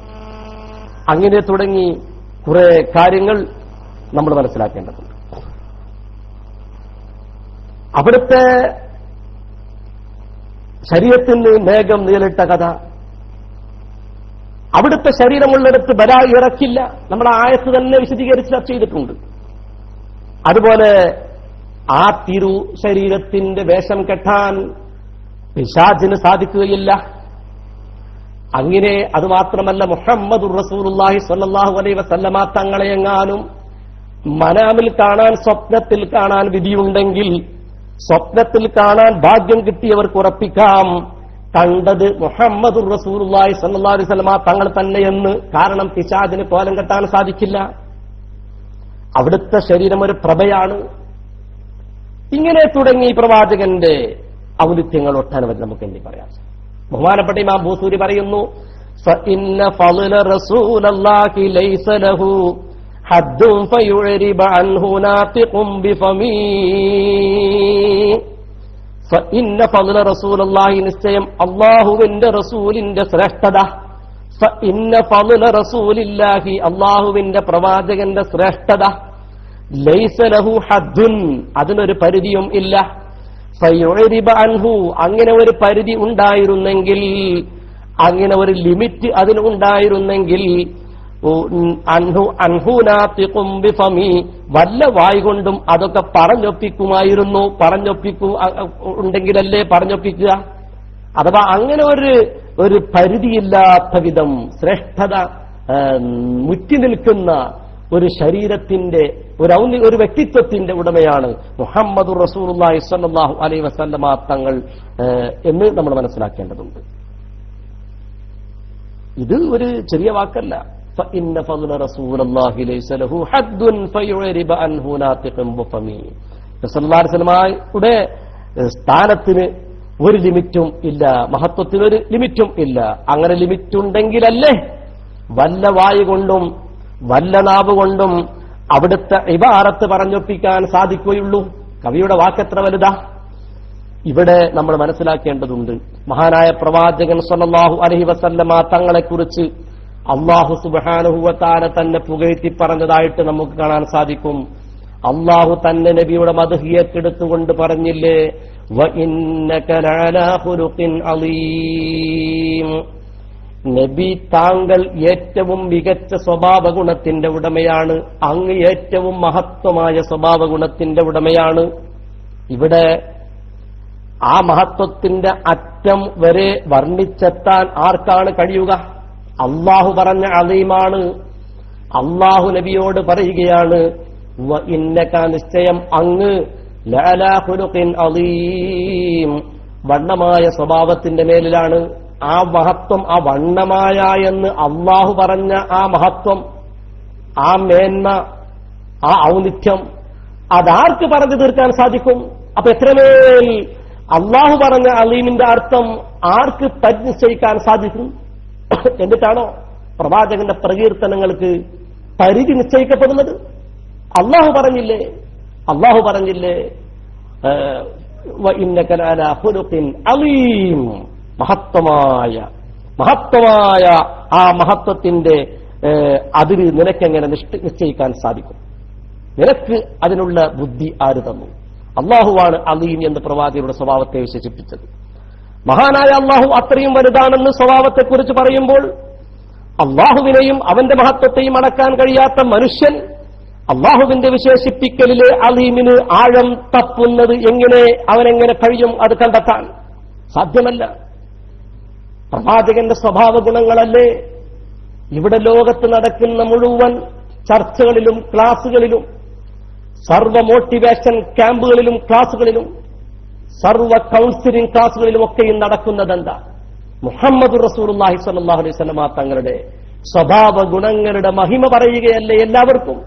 അങ്ങനെ തുടങ്ങി കുറെ കാര്യങ്ങൾ നമ്മൾ മനസ്സിലാക്കേണ്ടതുണ്ട്. ശരീരത്തിന് മേഘം നീളിട്ട കഥ. അവിടുത്തെ ശരീരമുള്ളിടത്ത് ബലായി ഇറക്കില്ല. നമ്മുടെ ആയത്ത് തന്നെ വിശദീകരിച്ച് ചർച്ച ചെയ്തിട്ടുണ്ട്. അതുപോലെ ആ തിരു ശരീരത്തിന്റെ വേഷം കെട്ടാൻ പിശാചിന് സാധിക്കുകയില്ല. അങ്ങനെ അതുമാത്രമല്ല, മുഹമ്മദുർ റസൂലുള്ളാഹി സ്വല്ലല്ലാഹു അലൈഹി വസല്ലമ തങ്ങളെയെങ്ങാനും മനാമിൽ കാണാൻ, സ്വപ്നത്തിൽ കാണാൻ വിധിയുണ്ടെങ്കിൽ, സ്വപ്നത്തിൽ കാണാൻ ഭാഗ്യം കിട്ടിയവർക്ക് ഉറപ്പിക്കാം, കണ്ടത് മുഹമ്മദുർ റസൂലുള്ളാഹി സ്വല്ലല്ലാഹു അലൈഹി വസല്ലമ തങ്ങൾ തന്നെയെന്ന്. കാരണം പിശാചിന് കോലം കെട്ടാൻ സാധിക്കില്ല. അവിടുത്തെ ശരീരം ഒരു പ്രഭയാണ്. ഇങ്ങനെ തുടങ്ങി പ്രവാചകന്റെ ഔന്നിത്യങ്ങൾ ഒട്ടനവധി നമുക്ക് എന്തി പറയാം. ബഹുമാനപ്പെട്ട ഇമാം ബൂസൂരി പറയുന്നു, ഫഇന്ന ഫളല റസൂലല്ലാഹി ലൈസ ലഹു ഹദ്ദുൻ ഫയുരിബ അൻഹു നാതിഖും ബിഫമീ. ഫഇന്ന ഫളല റസൂലല്ലാഹി, നിശ്ചയം അല്ലാഹുവിന്റെ റസൂലിന്റെ ശ്രേഷ്ഠത. ഫഇന്ന ഫളല റസൂലില്ലാഹി, അല്ലാഹുവിന്റെ പ്രവാചകന്റെ ശ്രേഷ്ഠത. ലൈസ ലഹു ഹദ്ദുൻ, അതിനൊരു പരിധിയും ഇല്ല. ഫയുരിബ അൻഹു, അങ്ങനെ ഒരു പരിധി ഉണ്ടായിരുന്നെങ്കിൽ, അങ്ങനെ ഒരു ലിമിറ്റ് അതിന് ഉണ്ടായിരുന്നെങ്കിൽ, അൻഹു നാതിഖും ബിഫമി, വല്ല വായ് കൊണ്ടും അതൊക്കെ പറഞ്ഞൊപ്പിക്കുമായിരുന്നു. ഉണ്ടെങ്കിലല്ലേ പറഞ്ഞൊപ്പിക്കുക. അഥവാ അങ്ങനെ ഒരു പരിധിയില്ലാത്ത വിധം ശ്രേഷ്ഠത മുറ്റി നിൽക്കുന്ന ഒരു ശരീരത്തിന്റെ, ഒരു വ്യക്തിത്വത്തിന്റെ ഉടമയാണ് മുഹമ്മദുർ റസൂലുള്ളാഹി സ്വല്ലല്ലാഹു അലൈഹി വസല്ലമ തങ്ങൾ എന്ന് നമ്മൾ മനസ്സിലാക്കേണ്ടതുണ്ട്. ഇത് ഒരു ചെറിയ വാക്കല്ല. ഫഇന്ന ഫളല റസൂലുള്ളാഹി ലൈസ ലഹു ഹദ്ദുൻ ഫയുരിബ അൻഹു നാതിഖും ബിഫമി. റസൂലുള്ളാഹി സ്വല്ലല്ലാഹു അലൈഹി വസല്ലമയുടെ സ്ഥാനത്തിന് ഒരു ലിമിറ്റും ഇല്ല, മഹത്വത്തിനൊരു ലിമിറ്റും ഇല്ല. അങ്ങനെ ലിമിറ്റ് ഉണ്ടെങ്കിലല്ലേ വല്ല വായു കൊണ്ടും വല്ല നാവ് കൊണ്ടും അവിടുത്തെ ഇബാറത്ത് പറഞ്ഞൊപ്പിക്കാൻ സാധിക്കുകയുള്ളൂ. കവിയുടെ വാക്കെത്ര വലുതാ. ഇവിടെ നമ്മൾ മനസ്സിലാക്കേണ്ടതുണ്ട്, മഹാനായ പ്രവാചകൻ സ്വല്ലല്ലാഹു അലൈഹി വസല്ലമ തങ്ങളെക്കുറിച്ച് അല്ലാഹു സുബ്ഹാനഹു വ തആല തന്നെ പുകഴ്ത്തി പറഞ്ഞതായിട്ട് നമുക്ക് കാണാൻ സാധിക്കും. അല്ലാഹു തന്നെ നബിയുടെ മദ്ഹ് ഏറ്റെടുത്തുകൊണ്ട് പറഞ്ഞില്ലേ, വ ഇന്നക ലഅലാ ഖുലുഖിൻ അളീം. നബി, താങ്കൾ ഏറ്റവും മികച്ച സ്വഭാവ ഗുണത്തിന്റെ ഉടമയാണ്, അങ്ങ് ഏറ്റവും മഹത്വമായ സ്വഭാവ ഗുണത്തിന്റെ ഉടമയാണ്. ഇവിടെ ആ മഹത്വത്തിന്റെ അറ്റം വരെ വർണ്ണിച്ചെത്താൻ ആർക്കാണ് കഴിയുക? അള്ളാഹു പറഞ്ഞ അളീമാണ്. അള്ളാഹു നബിയോട് പറയുകയാണ്, വ ഇന്നക, നിശ്ചയം അങ്ങ് ലഅലാ ഖുലുഖിൻ അളീം, വണ്ണമായ സ്വഭാവത്തിന്റെ മേലിലാണ്. ആ മഹത്വം, ആ വണ്ണമായ എന്ന് അള്ളാഹു പറഞ്ഞ ആ മഹത്വം, ആ മേന്മ, ആ ഔന്നിത്യം, അതാർക്ക് പറഞ്ഞു തീർക്കാൻ സാധിക്കും? അപ്പൊ എത്രമേൽ അള്ളാഹു പറഞ്ഞ അലീമിന്റെ അർത്ഥം ആർക്ക് പരിനിശ്ചയിക്കാൻ സാധിക്കും? എന്നിട്ടാണോ പ്രവാചകന്റെ പ്രകീർത്തനങ്ങൾക്ക് പരിധി നിശ്ചയിക്കപ്പെടുന്നത്? അള്ളാഹു പറഞ്ഞില്ലേ, വ ഇന്നക ലഅലാ ഖുലുഖിൻ അളീം, മഹത്വമായ ആ മഹത്വത്തിന്റെ അതിര് നിനക്കെങ്ങനെ നിശ്ചയിക്കാൻ സാധിക്കും? നിനക്ക് അതിനുള്ള ബുദ്ധി ആര് തന്നു? അള്ളാഹുവാണ് അലീം എന്ന് പ്രവാചകരുടെ സ്വഭാവത്തെ വിശേഷിപ്പിച്ചത്. മഹാനായ അള്ളാഹു അത്രയും വലുതാണെന്ന് സ്വഭാവത്തെക്കുറിച്ച് പറയുമ്പോൾ, അള്ളാഹുവിനെയും അവന്റെ മഹത്വത്തെയും അടക്കാൻ കഴിയാത്ത മനുഷ്യൻ അള്ളാഹുവിന്റെ വിശേഷിപ്പിക്കലിലെ അലീമിന് ആഴം തപ്പുന്നത് അവനെങ്ങനെ കഴിയും? അത് കണ്ടെത്താൻ സാധ്യമല്ല. പ്രവാചകന്റെ സ്വഭാവ ഗുണങ്ങളല്ലേ ഇവിടെ ലോകത്ത് നടക്കുന്ന മുഴുവൻ ചർച്ചകളിലും ക്ലാസുകളിലും, സർവ മോട്ടിവേഷൻ ക്യാമ്പുകളിലും ക്ലാസുകളിലും, സർവ കൗൺസിലിംഗ് ക്ലാസുകളിലും ഒക്കെയും നടക്കുന്നതെന്താ? മുഹമ്മദുർ റസൂലുള്ളാഹി സ്വല്ലല്ലാഹു അലൈഹി വസല്ലമ തങ്ങളുടെ സ്വഭാവ ഗുണങ്ങളുടെ മഹിമ പറയുകയല്ലേ എല്ലാവർക്കും.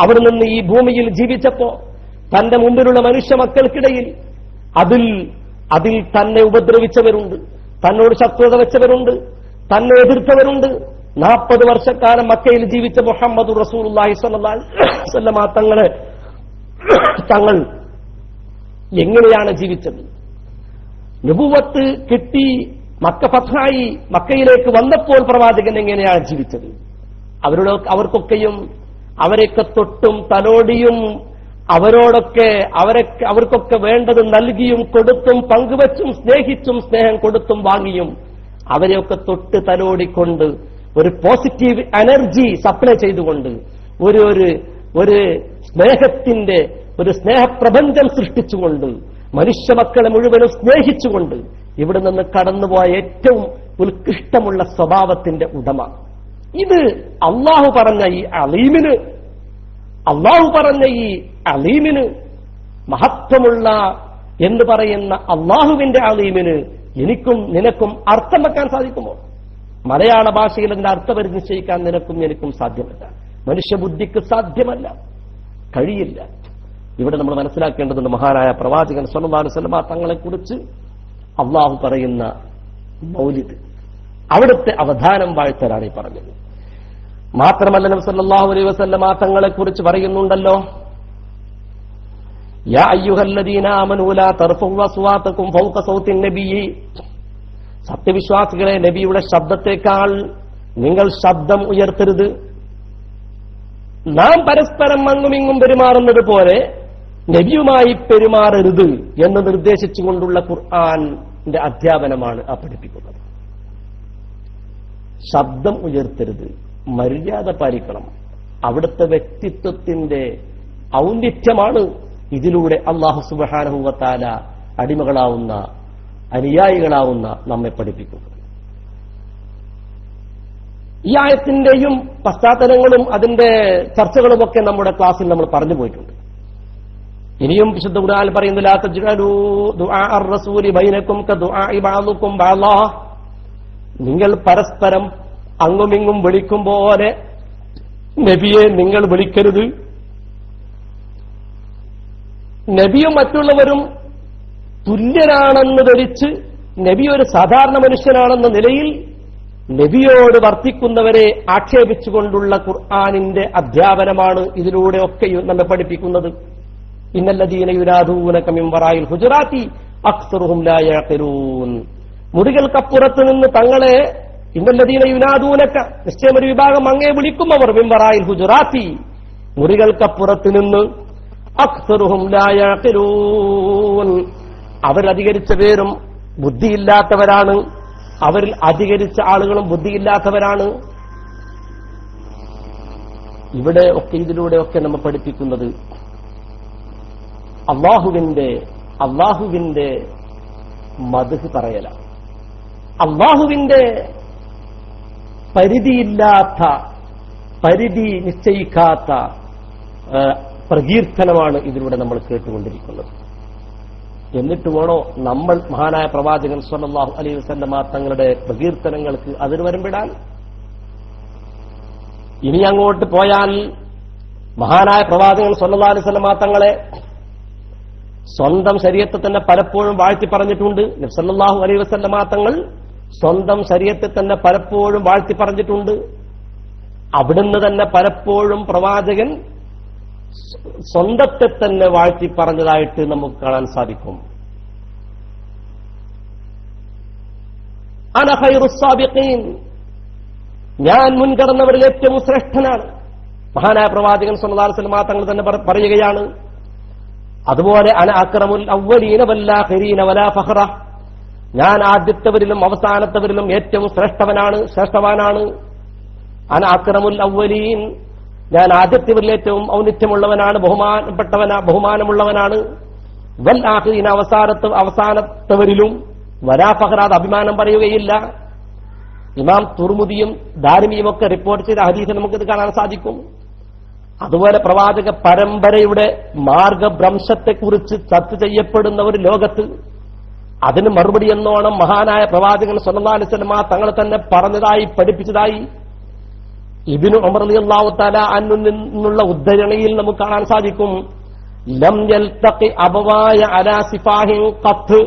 അവിടെ നിന്ന് ഈ ഭൂമിയിൽ ജീവിച്ചപ്പോ തന്റെ മുമ്പിലുള്ള മനുഷ്യ മക്കൾക്കിടയിൽ അതിൽ തന്നെ ഉപദ്രവിച്ചവരുണ്ട്, തന്നോട് ശത്രുത വെച്ചവരുണ്ട്, തന്നെ എതിർത്തവരുണ്ട്. 40 വർഷക്കാലം മക്കയിൽ ജീവിച്ച മുഹമ്മദുർ റസൂലുള്ളാഹി സ്വല്ലല്ലാഹു അലൈഹി വസല്ലമ തങ്ങൾ എങ്ങനെയാണ് ജീവിച്ചത്? നബുവത്ത് കിട്ടി, മക്ക ഫത്ഹായി, മക്കയിലേക്ക് വന്നപ്പോൾ പ്രവാചകൻ എങ്ങനെയാണ് ജീവിച്ചത്? അവർക്കൊക്കെയും അവരെയൊക്കെ തൊട്ടും തലോടിയും അവർക്കൊക്കെ വേണ്ടത് നൽകിയും കൊടുത്തും പങ്കുവച്ചും സ്നേഹിച്ചും സ്നേഹം കൊടുത്തും വാങ്ങിയും അവരെയൊക്കെ തൊട്ട് തലോടിക്കൊണ്ട് ഒരു പോസിറ്റീവ് എനർജി സപ്ലൈ ചെയ്തുകൊണ്ട് ഒരു സ്നേഹത്തിന്റെ ഒരു സ്നേഹപ്രപഞ്ചം സൃഷ്ടിച്ചുകൊണ്ട് മനുഷ്യ മക്കളെ മുഴുവനും സ്നേഹിച്ചുകൊണ്ട് ഇവിടെ നിന്ന് കടന്നുപോയ ഏറ്റവും ഉത്കൃഷ്ടമുള്ള സ്വഭാവത്തിന്റെ ഉടമ. ഇത് അള്ളാഹു പറഞ്ഞ ഈ അലീമിന് മഹത്വമുള്ള എന്ന് പറയുന്ന അള്ളാഹുവിന്റെ അലീമിന് എനിക്കും നിനക്കും അർത്ഥം വെക്കാൻ സാധിക്കുമോ? മലയാള ഭാഷയിൽ അതിന്റെ അർത്ഥം നിശ്ചയിക്കാൻ നിനക്കും എനിക്കും സാധ്യമല്ല. മനുഷ്യബുദ്ധിക്ക് സാധ്യമല്ല, കഴിയില്ല. ഇവിടെ നമ്മൾ മനസ്സിലാക്കേണ്ടതുണ്ട്, മഹാനായ പ്രവാചകൻ സ്വല്ലല്ലാഹു അലൈഹി വസല്ലം തങ്ങളെക്കുറിച്ച് അള്ളാഹു പറയുന്ന മൗലിദ്, അവിടുത്തെ അവധാനം വാഴ്ത്തലാണ് ഈ പറഞ്ഞത്. മാത്രമല്ല നബി സല്ലല്ലാഹു അലൈഹി വസല്ലം തങ്ങളെക്കുറിച്ച് പറയുന്നുണ്ടല്ലോ, യാ അയ്യുഹല്ലദീന ആമനൂ ലാ തർഫഉ അസ്വാതകും ഫൗക സൗത്തിൻ നബിയ്യി, സത്യവിശ്വാസികളെ നബിയുടെ ശബ്ദത്തേക്കാൾ നിങ്ങൾ ശബ്ദം ഉയർത്തരുത്. നാം പരസ്പരം അങ്ങുമിങ്ങും പെരുമാറുന്നത് പോലെ നബിയുമായി പെരുമാറരുത് എന്ന് നിർദ്ദേശിച്ചുകൊണ്ടുള്ള ഖുർആന്റെ അധ്യാപനമാണ് ആ പഠിപ്പിക്കുന്നത്. ശബ്ദം ഉയർത്തരുത്, മര്യാദ പാലിക്കണം. അവിടുത്തെ വ്യക്തിത്വത്തിന്റെ ഔന്നിത്യമാണ് ഇതിലൂടെ അല്ലാഹു സുബ്ഹാനഹു വ തആല അടിമകളാവുന്ന അനുയായികളാവുന്ന നമ്മെ പഠിപ്പിക്കുന്നത്. ഈ ആയത്തിന്റെയും പശ്ചാത്തലങ്ങളും അതിന്റെ ചർച്ചകളുമൊക്കെ നമ്മുടെ ക്ലാസ്സിൽ നമ്മൾ പറഞ്ഞു പോയിട്ടുണ്ട്. ഇനിയും വിശുദ്ധ ഖുർആനിൽ പറയുന്നു, ലാ തജ്അലൂ ദുആ അർ-റസൂലി ബൈനകും കദുആഇ ബഅദുകും ബഅദാ, നിങ്ങൾ പരസ്പരം അങ്ങുമിങ്ങും വിളിക്കും പോലെ നബിയെ നിങ്ങൾ വിളിക്കരുത്. നബിയും മറ്റുള്ളവരും തുല്യനാണെന്ന് ധരിച്ച് നബി ഒരു സാധാരണ മനുഷ്യനാണെന്ന നിലയിൽ നബിയോട് വർത്തിക്കുന്നവരെ ആക്ഷേപിച്ചുകൊണ്ടുള്ള ഖുർആനിന്റെ അധ്യാപനമാണ് ഇതിലൂടെയൊക്കെ നമ്മെ പഠിപ്പിക്കുന്നത്. ഇന്നല്ലദീന യുനാദൂനക മിൻ വറാഇൽ ഹുജറാത്തി അക്സറുഹും ലാ യഅഖിലൂൻ, മുറികൾക്കപ്പുറത്ത് നിന്ന് തങ്ങളെ ഇന്നല്ലദീന യുനാദൂനക, നിശ്ചയം ഒരു വിഭാഗം അങ്ങേ വിളിക്കുന്നവർ, മിൻ വറാഇൽ ഹുജറാത്തി, മുറികൾക്കപ്പുറത്ത് നിന്ന്, അക്സറുഹും ലാ യഅഖിലൂൻ, അവരധികരിച്ച പേരും ബുദ്ധിയില്ലാത്തവരാണ്, അവരിൽ അധികരിച്ച ആളുകളും ബുദ്ധിയില്ലാത്തവരാണ്. ഇവിടെ ഒക്കെ ഇതിലൂടെയൊക്കെ നമ്മൾ പഠിപ്പിക്കുന്നത് അള്ളാഹുവിന്റെ മദ്ഹ് പറയല, അള്ളാഹുവിന്റെ പരിധിയില്ലാത്ത, പരിധി നിശ്ചയിക്കാത്ത പ്രകീർത്തനമാണ് ഇതിലൂടെ നമ്മൾ കേട്ടുകൊണ്ടിരിക്കുന്നത്. എന്നിട്ട് വേണോ നമ്മൾ മഹാനായ പ്രവാചകൻ സ്വല്ലല്ലാഹു അലൈഹി വസല്ലം തങ്ങളുടെ പ്രകീർത്തനങ്ങൾക്ക് അതിന് വരമ്പിടാൻ? ഇനി അങ്ങോട്ട് പോയാൽ മഹാനായ പ്രവാചകൻ സ്വല്ലല്ലാഹു അലൈഹി വസല്ലം തങ്ങളെ സ്വന്തം ശരീഅത്തെ തന്നെ പലപ്പോഴും വാഴ്ത്തി പറഞ്ഞിട്ടുണ്ട്. നബി സല്ലല്ലാഹു അലൈഹി വസല്ലം തങ്ങൾ സ്വന്തം ശരീഅത്തെ തന്നെ പലപ്പോഴും വാഴ്ത്തി പറഞ്ഞിട്ടുണ്ട്. അവിടുന്ന് തന്നെ പലപ്പോഴും പ്രവാചകൻ സ്വന്തത്തെ തന്നെ വാഴ്ത്തി പറഞ്ഞതായിട്ട് നമുക്ക് കാണാൻ സാധിക്കും. അന ഖൈറുസ് സാബിഖീൻ, ഞാൻ മുൻകടന്നവരിൽ ഏറ്റവും ശ്രേഷ്ഠനാണ്. മഹാനായ പ്രവാചകൻ സ്വല്ലല്ലാഹു അലൈഹി വസല്ലം തങ്ങൾ തന്നെ പറയുകയാണ്. അതുപോലെ അന അക്രമുൽ അവ്വലീന വല്ലാഖിരീന വലാ ഫഖറ, ഞാൻ ആദ്യത്തവരിലും അവസാനത്തവരിലും ഏറ്റവും ശ്രേഷ്ഠവാനാണ്. അന അക്രമുൽ അവ്വലീൻ, ഞാൻ ആദ്യത്തവരിൽ ഏറ്റവും ഔന്നിത്യമുള്ളവനാണ്, ബഹുമാനമുള്ളവനാണ്. വൽ ആഖിരീന, അവസാനത്തവരിലും വലാ ഫഖറ, അത് അഭിമാനം പറയുകയില്ല. ഇമാം തുർമുദിയും ദാരിമിയും ഒക്കെ റിപ്പോർട്ട് ചെയ്ത ഹദീസിൽ നമുക്കിത് കാണാൻ സാധിക്കും. അതുപോലെ പ്രവാചക പരമ്പരയുടെ മാർഗഭ്രംശത്തെക്കുറിച്ച് ചർച്ച ചെയ്യപ്പെടുന്ന ഒരു ലോകത്ത് അതിന് മറുപടി എന്നോണം മഹാനായ പ്രവാചകൻ സ്വല്ലല്ലാഹു അലൈഹി വസല്ലം തങ്ങൾ തന്നെ പറഞ്ഞതായി പഠിപ്പിച്ചതായി ഇബ്നു ഉമർ റളിയല്ലാഹു തആല അൻഹു നിന്നുള്ള ഉദ്ധരണിയിൽ നമുക്ക് കാണാൻ സാധിക്കും. ലം യൽതഖി അബവായ അലാ സിഫാഹിൻ ഖത്ത്,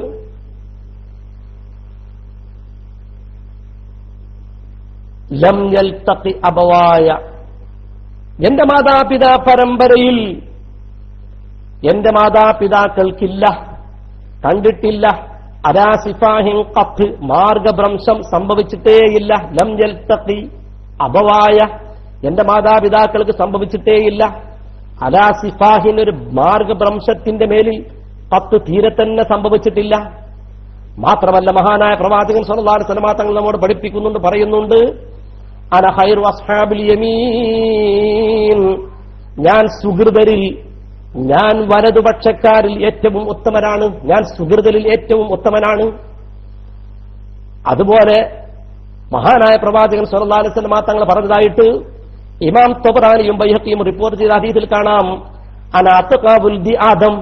ലം യൽതഖി അബവായ, എന്റെ മാതാപിതാ പരമ്പരയിൽ എന്റെ മാതാപിതാക്കൾക്കില്ല, കണ്ടിട്ടില്ല, അലാ സിഫാഹിൻ ഖത്ത്, മാർഗഭ്രംശം സംഭവിച്ചിട്ടേയില്ല. ലം യൽതഖി അബവായ, എന്റെ മാതാപിതാക്കൾക്ക് സംഭവിച്ചിട്ടേയില്ല. അലാ സിഫാഹിനൊരു മാർഗഭ്രംശത്തിന്റെ മേലിൽ 10 തീരെ തന്നെ സംഭവിച്ചിട്ടില്ല. മാത്രമല്ല മഹാനായ പ്രവാചകൻ സ്വല്ലല്ലാഹു അലൈഹി വസല്ലം തങ്ങൾ നമ്മോട് പഠിപ്പിക്കുന്നുണ്ട്, പറയുന്നുണ്ട്, അന ഖൈറു അസ്ഹാബിൽ യമീൻ, ഞാൻ സുഹൃതരിൽ, ഞാൻ വലതുപക്ഷക്കാരിൽ ഏറ്റവും ഉത്തമനാണ്, ഞാൻ സുഹൃതരിൽ ഏറ്റവും ഉത്തമനാണ്. അതുപോലെ മഹാനായ പ്രവാചകൻ സ്വല്ലല്ലാഹു അലൈഹി വസല്ലം തങ്ങൾ പറഞ്ഞതായിട്ട് ഇമാം തബറാനിയും ബൈഹഖിയും റിപ്പോർട്ട് ചെയ്ത ഹദീസിൽ കാണാം, അന അത്ഖാബുൽ ദി ആദം,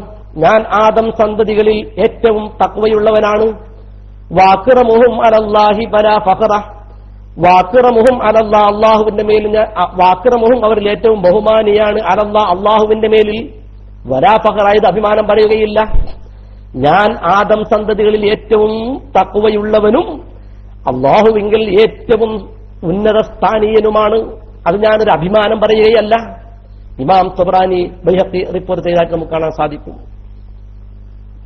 ഞാൻ ആദം സന്തതികളിൽ ഏറ്റവും തഖ്വയുള്ളവനാണ്. വാക്റമുഹും അലല്ലാഹി ബലാ ഫഖറ, വാക്റമുഹും അലല്ലാഹ്, അല്ലാഹുവിന്റെ മേലിൽ ഞാൻ വാക്റമുഹും അവരിൽ ഏറ്റവും ബഹുമാനിയാണ്, അലല്ലാഹ് അല്ലാഹുവിന്റെ മേലിൽ, വലാ ഫഖറ ഇത് അഭിമാനം പറയുകയില്ല. ഞാൻ ആദം സന്തതികളിൽ ഏറ്റവും തഖ്വയുള്ളവനും അല്ലാഹുവിങ്കിൽ ഏറ്റവും ഉന്നത സ്ഥാനീയനുമാണ്. അത് ഞാനൊരു അഭിമാനം പറയുകയല്ല. ഇമാം തബറാനി ബൈഹഖി റിപ്പോർട്ട് ചെയ്തതായിട്ട് നമുക്ക് കാണാൻ സാധിക്കും.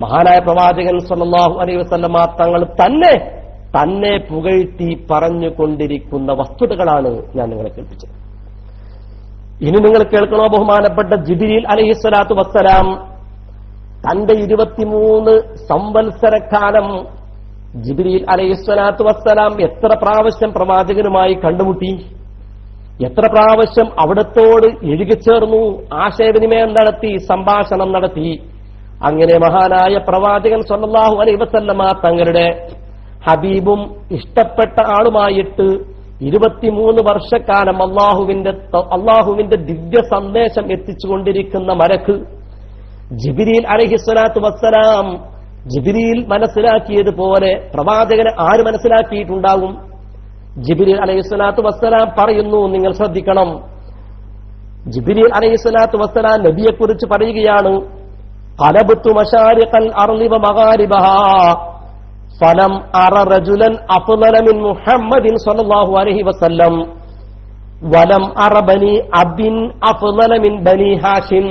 മഹാനായ പ്രവാചകൻ സ്വല്ലല്ലാഹു അലൈഹി വസല്ലമ തങ്ങൾ തന്നെ പുകഴ്ത്തി പറഞ്ഞുകൊണ്ടിരിക്കുന്ന വസ്തുതകളാണ് ഞാൻ നിങ്ങളെ കേൾപ്പിച്ചത്. ഇനി നിങ്ങൾ കേൾക്കണോ? ബഹുമാനപ്പെട്ട ജിബ്രീൽ അലൈഹിസ്സലാത്തു വസ്സലാം തന്റെ 23 സംവത്സരക്കാലം ജിബ്രീൽ അലൈഹിസ്സലാത്തു വസ്സലാം എത്ര പ്രാവശ്യം പ്രവാചകനുമായി കണ്ടുമുട്ടി, എത്ര പ്രാവശ്യം അവിടത്തോട് ഇഴുകിച്ചേർന്നു, ആശയവിനിമയം നടത്തി, സംഭാഷണം നടത്തി. അങ്ങനെ മഹാനായ പ്രവാചകൻ സ്വല്ലല്ലാഹു അലൈഹി വസല്ലമ തങ്ങളുടെ ഹബീബും ഇഷ്ടപ്പെട്ട ആളുമായിട്ട് 23 വർഷക്കാലം അള്ളാഹുവിന്റെ ദിവ്യ സന്ദേശം എത്തിച്ചുകൊണ്ടിരിക്കുന്ന മലക്ക് ജിബ്രീൽ അലൈഹിസ്സലാത്തു വസ്സലാം, ജിബ്രീൽ മനസ്സിലാക്കിയതുപോലെ പ്രവാചകനെ ആര് മനസ്സിലാക്കിയിട്ടുണ്ടാകും? ജിബ്രീൽ അലൈഹിസ്സലാത്തു വസ്സലാം പറയുന്നു, നിങ്ങൾ ശ്രദ്ധിക്കണം. ജിബ്രീൽ അലൈഹിസ്സലാത്തു വസ്സലാം നബിയെക്കുറിച്ച് പറയുകയാണ്, ഖലബ്തു മശാരിഖൽ അർളി വ മഗാരിബഹാ ഫലം അറ റജുലൻ അഫ്ളല മിൻ മുഹമ്മദിൻ സ്വല്ലല്ലാഹു അലൈഹി വസല്ലം വലം അറ ബനി അബ്ദിൻ അഫ്ളല മിൻ ബനി ഹാഷിം.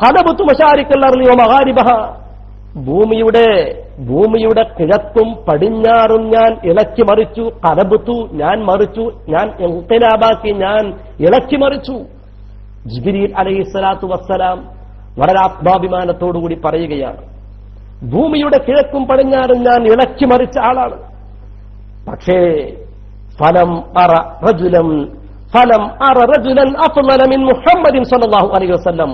ഖലബ്തു മശാരിഖൽ അർളി വ മഗാരിബഹാ, ഭൂമിയുടെ കിഴക്കും പടിഞ്ഞാറും ഞാൻ ഇളക്കി മറിച്ചു. ഖലബ്തു, ഞാൻ മറിച്ചു, ഞാൻ ഇൻഖിലാബാക്കി, ഞാൻ ഇളക്കി മറിച്ചു. ജിബ്രീൽ അലൈഹിസ്സലാത്തു വസ്സലാം വളരെ ആത്മാഭിമാനത്തോടുകൂടി പറയുകയാണ്, ഭൂമിയുടെ കിഴക്കും പടിഞ്ഞാറും ഞാൻ ഇളക്കി മറിച്ച ആളാണ്. പക്ഷേ ഫലം അറ റജുലൻ അഫ്ളല മിൻ മുഹമ്മദിൻ സ്വല്ലല്ലാഹു അലൈഹി വസല്ലം,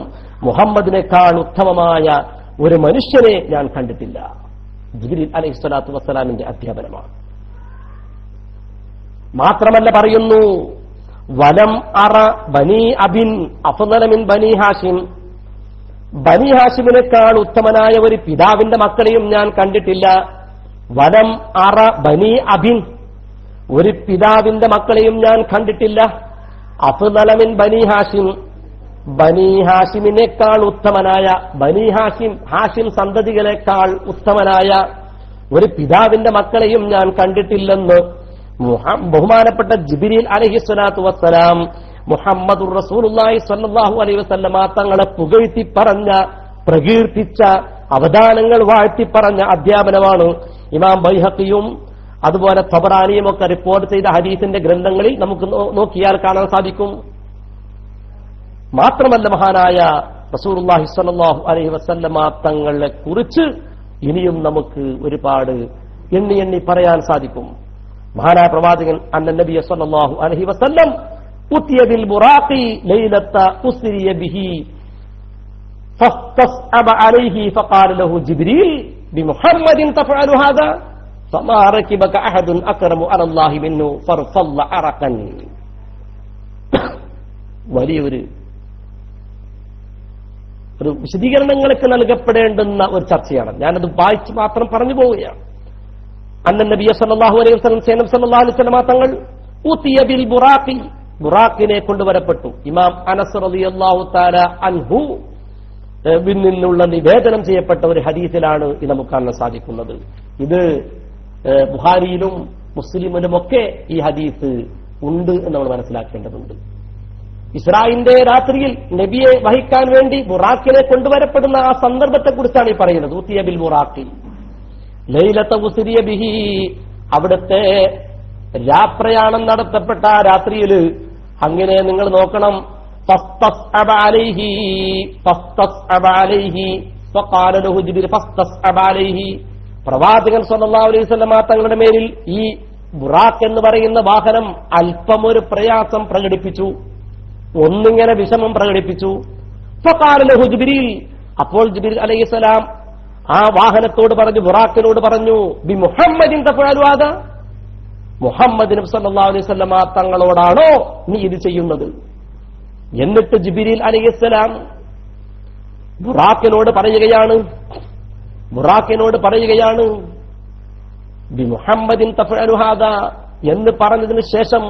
മുഹമ്മദിനേക്കാൾ ഉത്തമമായ ഒരു മനുഷ്യനെ ഞാൻ കണ്ടിട്ടില്ല. ജിബ്രീൽ അലൈഹിസ്സലാത്തു വസ്സലാമിന്റെ അധ്യാപനമാണ്. മാത്രമല്ല പറയുന്നു, വലം അറ ബനി അബിൻ അഫ്ളല മിൻ ബനി ഹാഷിം, ബനി ഹാഷിമിനേക്കാൾ ഉത്തമനായ ഒരു പിതാവിന്റെ മക്കളെയും ഞാൻ കണ്ടിട്ടില്ല. വലം അറ ബനി അബിൻ, ഒരു പിതാവിന്റെ മക്കളെയും ഞാൻ കണ്ടിട്ടില്ല. അഫ്ളല മിൻ ബനി ഹാഷിം, ബനി ഹാഷിമിനേക്കാൾ ഉത്തമനായ, ബനി ഹാഷിം സന്തതികളെക്കാൾ ഉത്തമനായ ഒരു പിതാവിന്റെ മക്കളെയും ഞാൻ കണ്ടിട്ടില്ലെന്ന് ബഹുമാനപ്പെട്ട ജിബ്രീൽ അലൈഹിസ്സലാത്തു വസ്സലാം മുഹമ്മദുർ റസൂലുള്ളാഹി സ്വല്ലല്ലാഹു അലൈഹി വസല്ലമ തങ്ങളെ പുകഴ്ത്തി പറഞ്ഞ, പ്രകീർത്തിച്ച, അവദാനങ്ങൾ വാഴ്ത്തി പറഞ്ഞ അധ്യാപനമാണ്. ഇമാം ബൈഹഖിയും അതുപോലെ തബറാനിയും ഒക്കെ റിപ്പോർട്ട് ചെയ്ത ഹദീസിന്റെ ഗ്രന്ഥങ്ങളിൽ നമുക്ക് നോക്കിയാൽ കാണാൻ സാധിക്കും. മാത്രമല്ല മഹാനായ റസൂലുള്ളാഹി സ്വല്ലല്ലാഹു അലൈഹി വസല്ലമ തങ്ങളെ കുറിച്ച് ഇനിയും നമുക്ക് ഒരുപാട് എണ്ണി പറയാൻ സാധിക്കും. മഹാനായ പ്രവാചകൻ അന്ന നബിയ സ്വല്ലല്ലാഹു അലൈഹി വസല്ലം ഉതിയ ബിൽ ബുറാഖി ലൈലത ഉസ്രിയ ബിഹി ഫസ്തസ്അബ അലൈഹി ഫഖാല ലഹു ജിബ്രീൽ ബിമുഹമ്മദിൻ തഫഅലു ഹാദാ ഫമാ റകിബക അഹദുൻ അക്രമു അലല്ലാഹി മിന്നു ഫർഫല്ല അറഖൻ. വലിയൊരു വിശദീകരണങ്ങൾക്ക് നൽകപ്പെടേണ്ടുന്ന ഒരു ചർച്ചയാണ്. ഞാനത് വായിച്ച് മാത്രം പറഞ്ഞു പോവുകയാണ്. അന്ന നബിയ സല്ലല്ലാഹു അലൈഹി വസല്ലം സല്ലല്ലാഹു അലൈഹി വസല്ലം തങ്ങൾ ഉതിയ ബിൽ ബുറാഖി, ബുറാഖിനെ കൊണ്ടുവരപ്പെട്ടു. ഇമാം അനസ് റളിയല്ലാഹു തആല അൻഹു നിന്നുള്ള നിവേദനം ചെയ്യപ്പെട്ട ഒരു ഹദീസിലാണ് ഇത് നമുക്ക് കാണാൻ സാധിക്കുന്നത്. ഇത് ബുഖാരിയിലും മുസ്ലിമിലുമൊക്കെ ഈ ഹദീസ് ഉണ്ട് എന്ന് നമ്മൾ മനസ്സിലാക്കേണ്ടതുണ്ട്. ഇസ്രായിന്റെ രാത്രിയിൽ നബിയെ വഹിക്കാൻ വേണ്ടി ബുറാഖിനെ കൊണ്ടുവരപ്പെടുന്ന ആ സന്ദർഭത്തെക്കുറിച്ചാണ് ഈ പറയുന്നത്. ഉതിയ ബിൽ ബുറാഖി ലൈലത ഉസ്രിയ ബിഹി, അവിടുത്തെ രാപ്രയാണം നടത്തപ്പെട്ട ആ രാത്രിയിൽ അങ്ങനെ നിങ്ങൾ നോക്കണം. فاستصعب عليه فقال له جبريل فاستصعب عليه. പ്രവാചകൻ സല്ലല്ലാഹു അലൈഹി വസല്ലം തങ്ങളുടെ മേലിൽ ഈ ബുറാഖ് എന്ന് പറയുന്ന വാഹനം അല്പമൊരു പ്രയാസം പ്രകടിപ്പിച്ചു, ഒന്നിങ്ങനെ വിഷമം പ്രകടിപ്പിച്ചു. ഫഖാല ലഹു ജിബ്രീൽ, അപ്പോൾ ജിബ്രീൽ അലൈഹിസ്സലാം ആ വാഹനത്തോട് പറഞ്ഞു, ബുറാഖിനോട് പറഞ്ഞു, ബി മുഹമ്മദിൻ തഫഅലു ഹാദാ, മുഹമ്മദ് നബി സല്ലല്ലാഹു അലൈഹി വസല്ലം തങ്ങളോടാണോ നീ ഇത് ചെയ്യുന്നത്? എന്നിട്ട് ജിബ്രീൽ അലൈഹിസ്സലാം ബുറാഖിനോട് പറയുകയാണ് ബി മുഹമ്മദിൻ തഫഅലു ഹാദാ എന്ന് പറഞ്ഞതിന് ശേഷം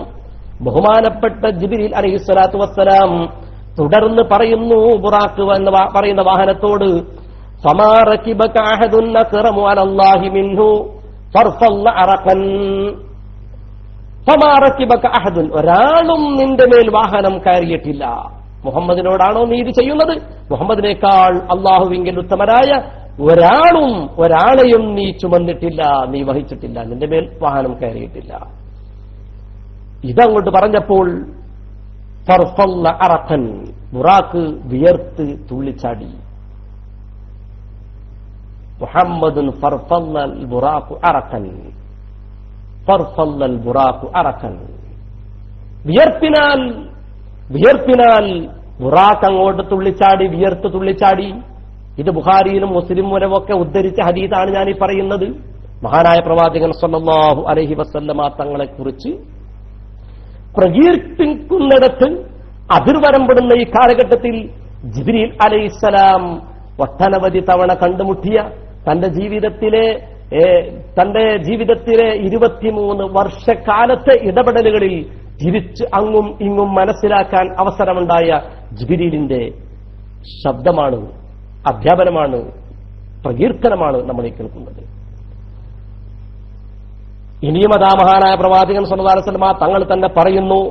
ബഹുമാനപ്പെട്ട ജിബ്രീൽ അലൈഹിസ്സലാത്തു വസ്സലാം തുടർന്ന് പറയുന്നു ബുറാഖ് എന്ന് പറയുന്ന വാഹനത്തോട്, ഫമാ റകിബക അഹദുൻ അക്റമു അലല്ലാഹി മിൻഹു ഫർഫൽ അറഖൻ. ഫമാ റകിബക അഹദുൻ, ഒരാളും നിന്റെ മേൽ വാഹനം കയറിയിട്ടില്ല. മുഹമ്മദിനോടാണോ നീ ഇത് ചെയ്യുന്നത്? മുഹമ്മദിനേക്കാൾ അല്ലാഹുവിങ്കിൽ ഉത്തമരായ ഒരാളെയും നീ ചുമന്നിട്ടില്ല, നീ വഹിച്ചിട്ടില്ല, നിന്റെ മേൽ വാഹനം കയറിയിട്ടില്ല. ഇതങ്ങോട്ട് പറഞ്ഞപ്പോൾ ഫർഫല്ല അറഖൻ, ബുറാഖ് വിയർത്ത് തുള്ളിച്ചാടി. മുഹമ്മദുൻ ഫർഫല്ലൽ ബുറാഖു അറഖൻ, ഫർഫല്ലൽ ബുറാഖു അറഖൻ. വിയർപ്പിനാൽ ബുറാഖ് അങ്ങോട്ട് തുള്ളിച്ചാടി, വിയർത്ത് തുള്ളിച്ചാടി. ഇത് ബുഖാരിയിലും മുസ്ലിമിലും ഒക്കെ ഉദ്ധരിച്ച ഹദീസാണ് ഞാൻ ഈ പറയുന്നത്. മഹാനായ പ്രവാചകൻ സല്ലല്ലാഹു അലൈഹി വസല്ലമ തങ്ങളെ കുറിച്ച് പ്രകീർത്തിക്കുന്നിടത്ത് അതിർവരമ്പെടുന്ന ഈ കാലഘട്ടത്തിൽ ജിബ്രീൽ അലൈഹിസ്സലാം ഒട്ടനവധി തവണ കണ്ടുമുട്ടിയ തന്റെ ജീവിതത്തിലെ 23 വർഷക്കാലത്തെ ഇടപെടലുകളിൽ തിരിച്ച് അങ്ങും ഇങ്ങും മനസ്സിലാക്കാൻ അവസരമുണ്ടായ ജിബ്രീലിന്റെ ശബ്ദമാണ്, അധ്യാപനമാണ്, പ്രകീർത്തനമാണ് നമ്മൾ ഈ കേൾക്കുന്നത്. ഇനിയും അതാ മഹാനായ പ്രവാചകൻ സല്ലല്ലാഹു അലൈഹി വസല്ലം തങ്ങൾ തന്നെ പറയുന്നു.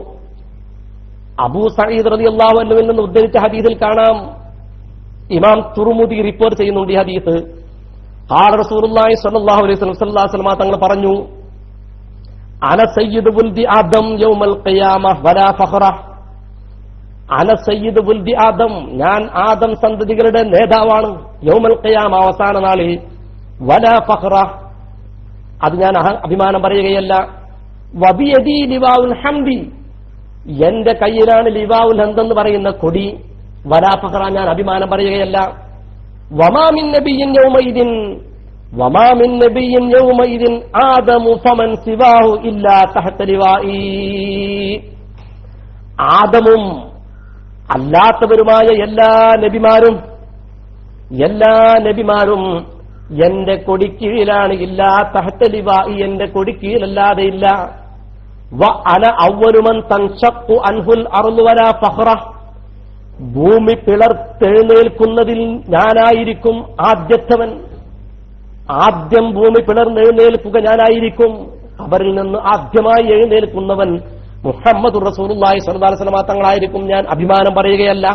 അബൂ സഈദ് റളിയല്ലാഹു അൻഹുവിൽ നിന്ന് ഉദ്ധരിച്ച ഹദീസിൽ കാണാം, ഇമാം തുർമുദി റിപ്പോർട്ട് ചെയ്യുന്നുണ്ട് ഈ ഹദീസ്. ഖാല റസൂലുള്ളാഹി സ്വല്ലല്ലാഹു അലൈഹി വസല്ലം തങ്ങൾ പറഞ്ഞു, അന സയ്യിദു വൽദി ആദം യൗമൽ ഖിയാമഹ വലാ ഫഖറ. അന സയ്യിദു വൽദി ആദം, ഞാൻ ആദം സന്തതികളുടെ നേതാവാണ്, യൗമൽ ഖിയാമ അവസാന നാളിൽ, വലാ ഫഖറ, അത് ഞാൻ അഭിമാനം പറയുകയല്ല, വബിയദി ലിവാഉൽ ഹംദി, എന്റെ കയ്യിലാണ് ലിവാഉൽ ഹംദ് എന്ന് പറയുന്ന കൊടി, വലാ ഫഖറ, ഞാൻ അഭിമാനം പറയുകയല്ല. വമാ മിൻ നബിയ്യിൻ യൗമഇദിൻ ആദമു ഫമൻ സിവാഹു ഇല്ലാ തഹത ലിവാഇ. ആദമും അല്ലാത്തവരുമായ എല്ലാ നബിമാരും എന്റെ കൊടിക്കീഴിലാണ്, ഇല്ലാ തഹത ലിവാഇ, എന്റെ കൊടിക്കീഴിലല്ലാതെ ഇല്ല. വ അന അവ്വലു മൻ തൻഷഖു അൻഹുൽ അർളു വലാ ഫഖറ, ഭൂമി പിളർത്തെഴുന്നേൽക്കുന്നതിൽ ഞാനായിരിക്കും ആദ്യത്തവൻ, ആദ്യം ഭൂമി പിളർന്നെഴുന്നേൽക്കുക ഞാനായിരിക്കും. അവരിൽ നിന്ന് ആദ്യമായി എഴുന്നേൽക്കുന്നവൻ മുഹമ്മദുർ റസൂലുള്ളാഹി സ്വല്ലല്ലാഹു അലൈഹി വസല്ലം തങ്ങളായിരിക്കും. ഞാൻ അഭിമാനം പറയുകയല്ല.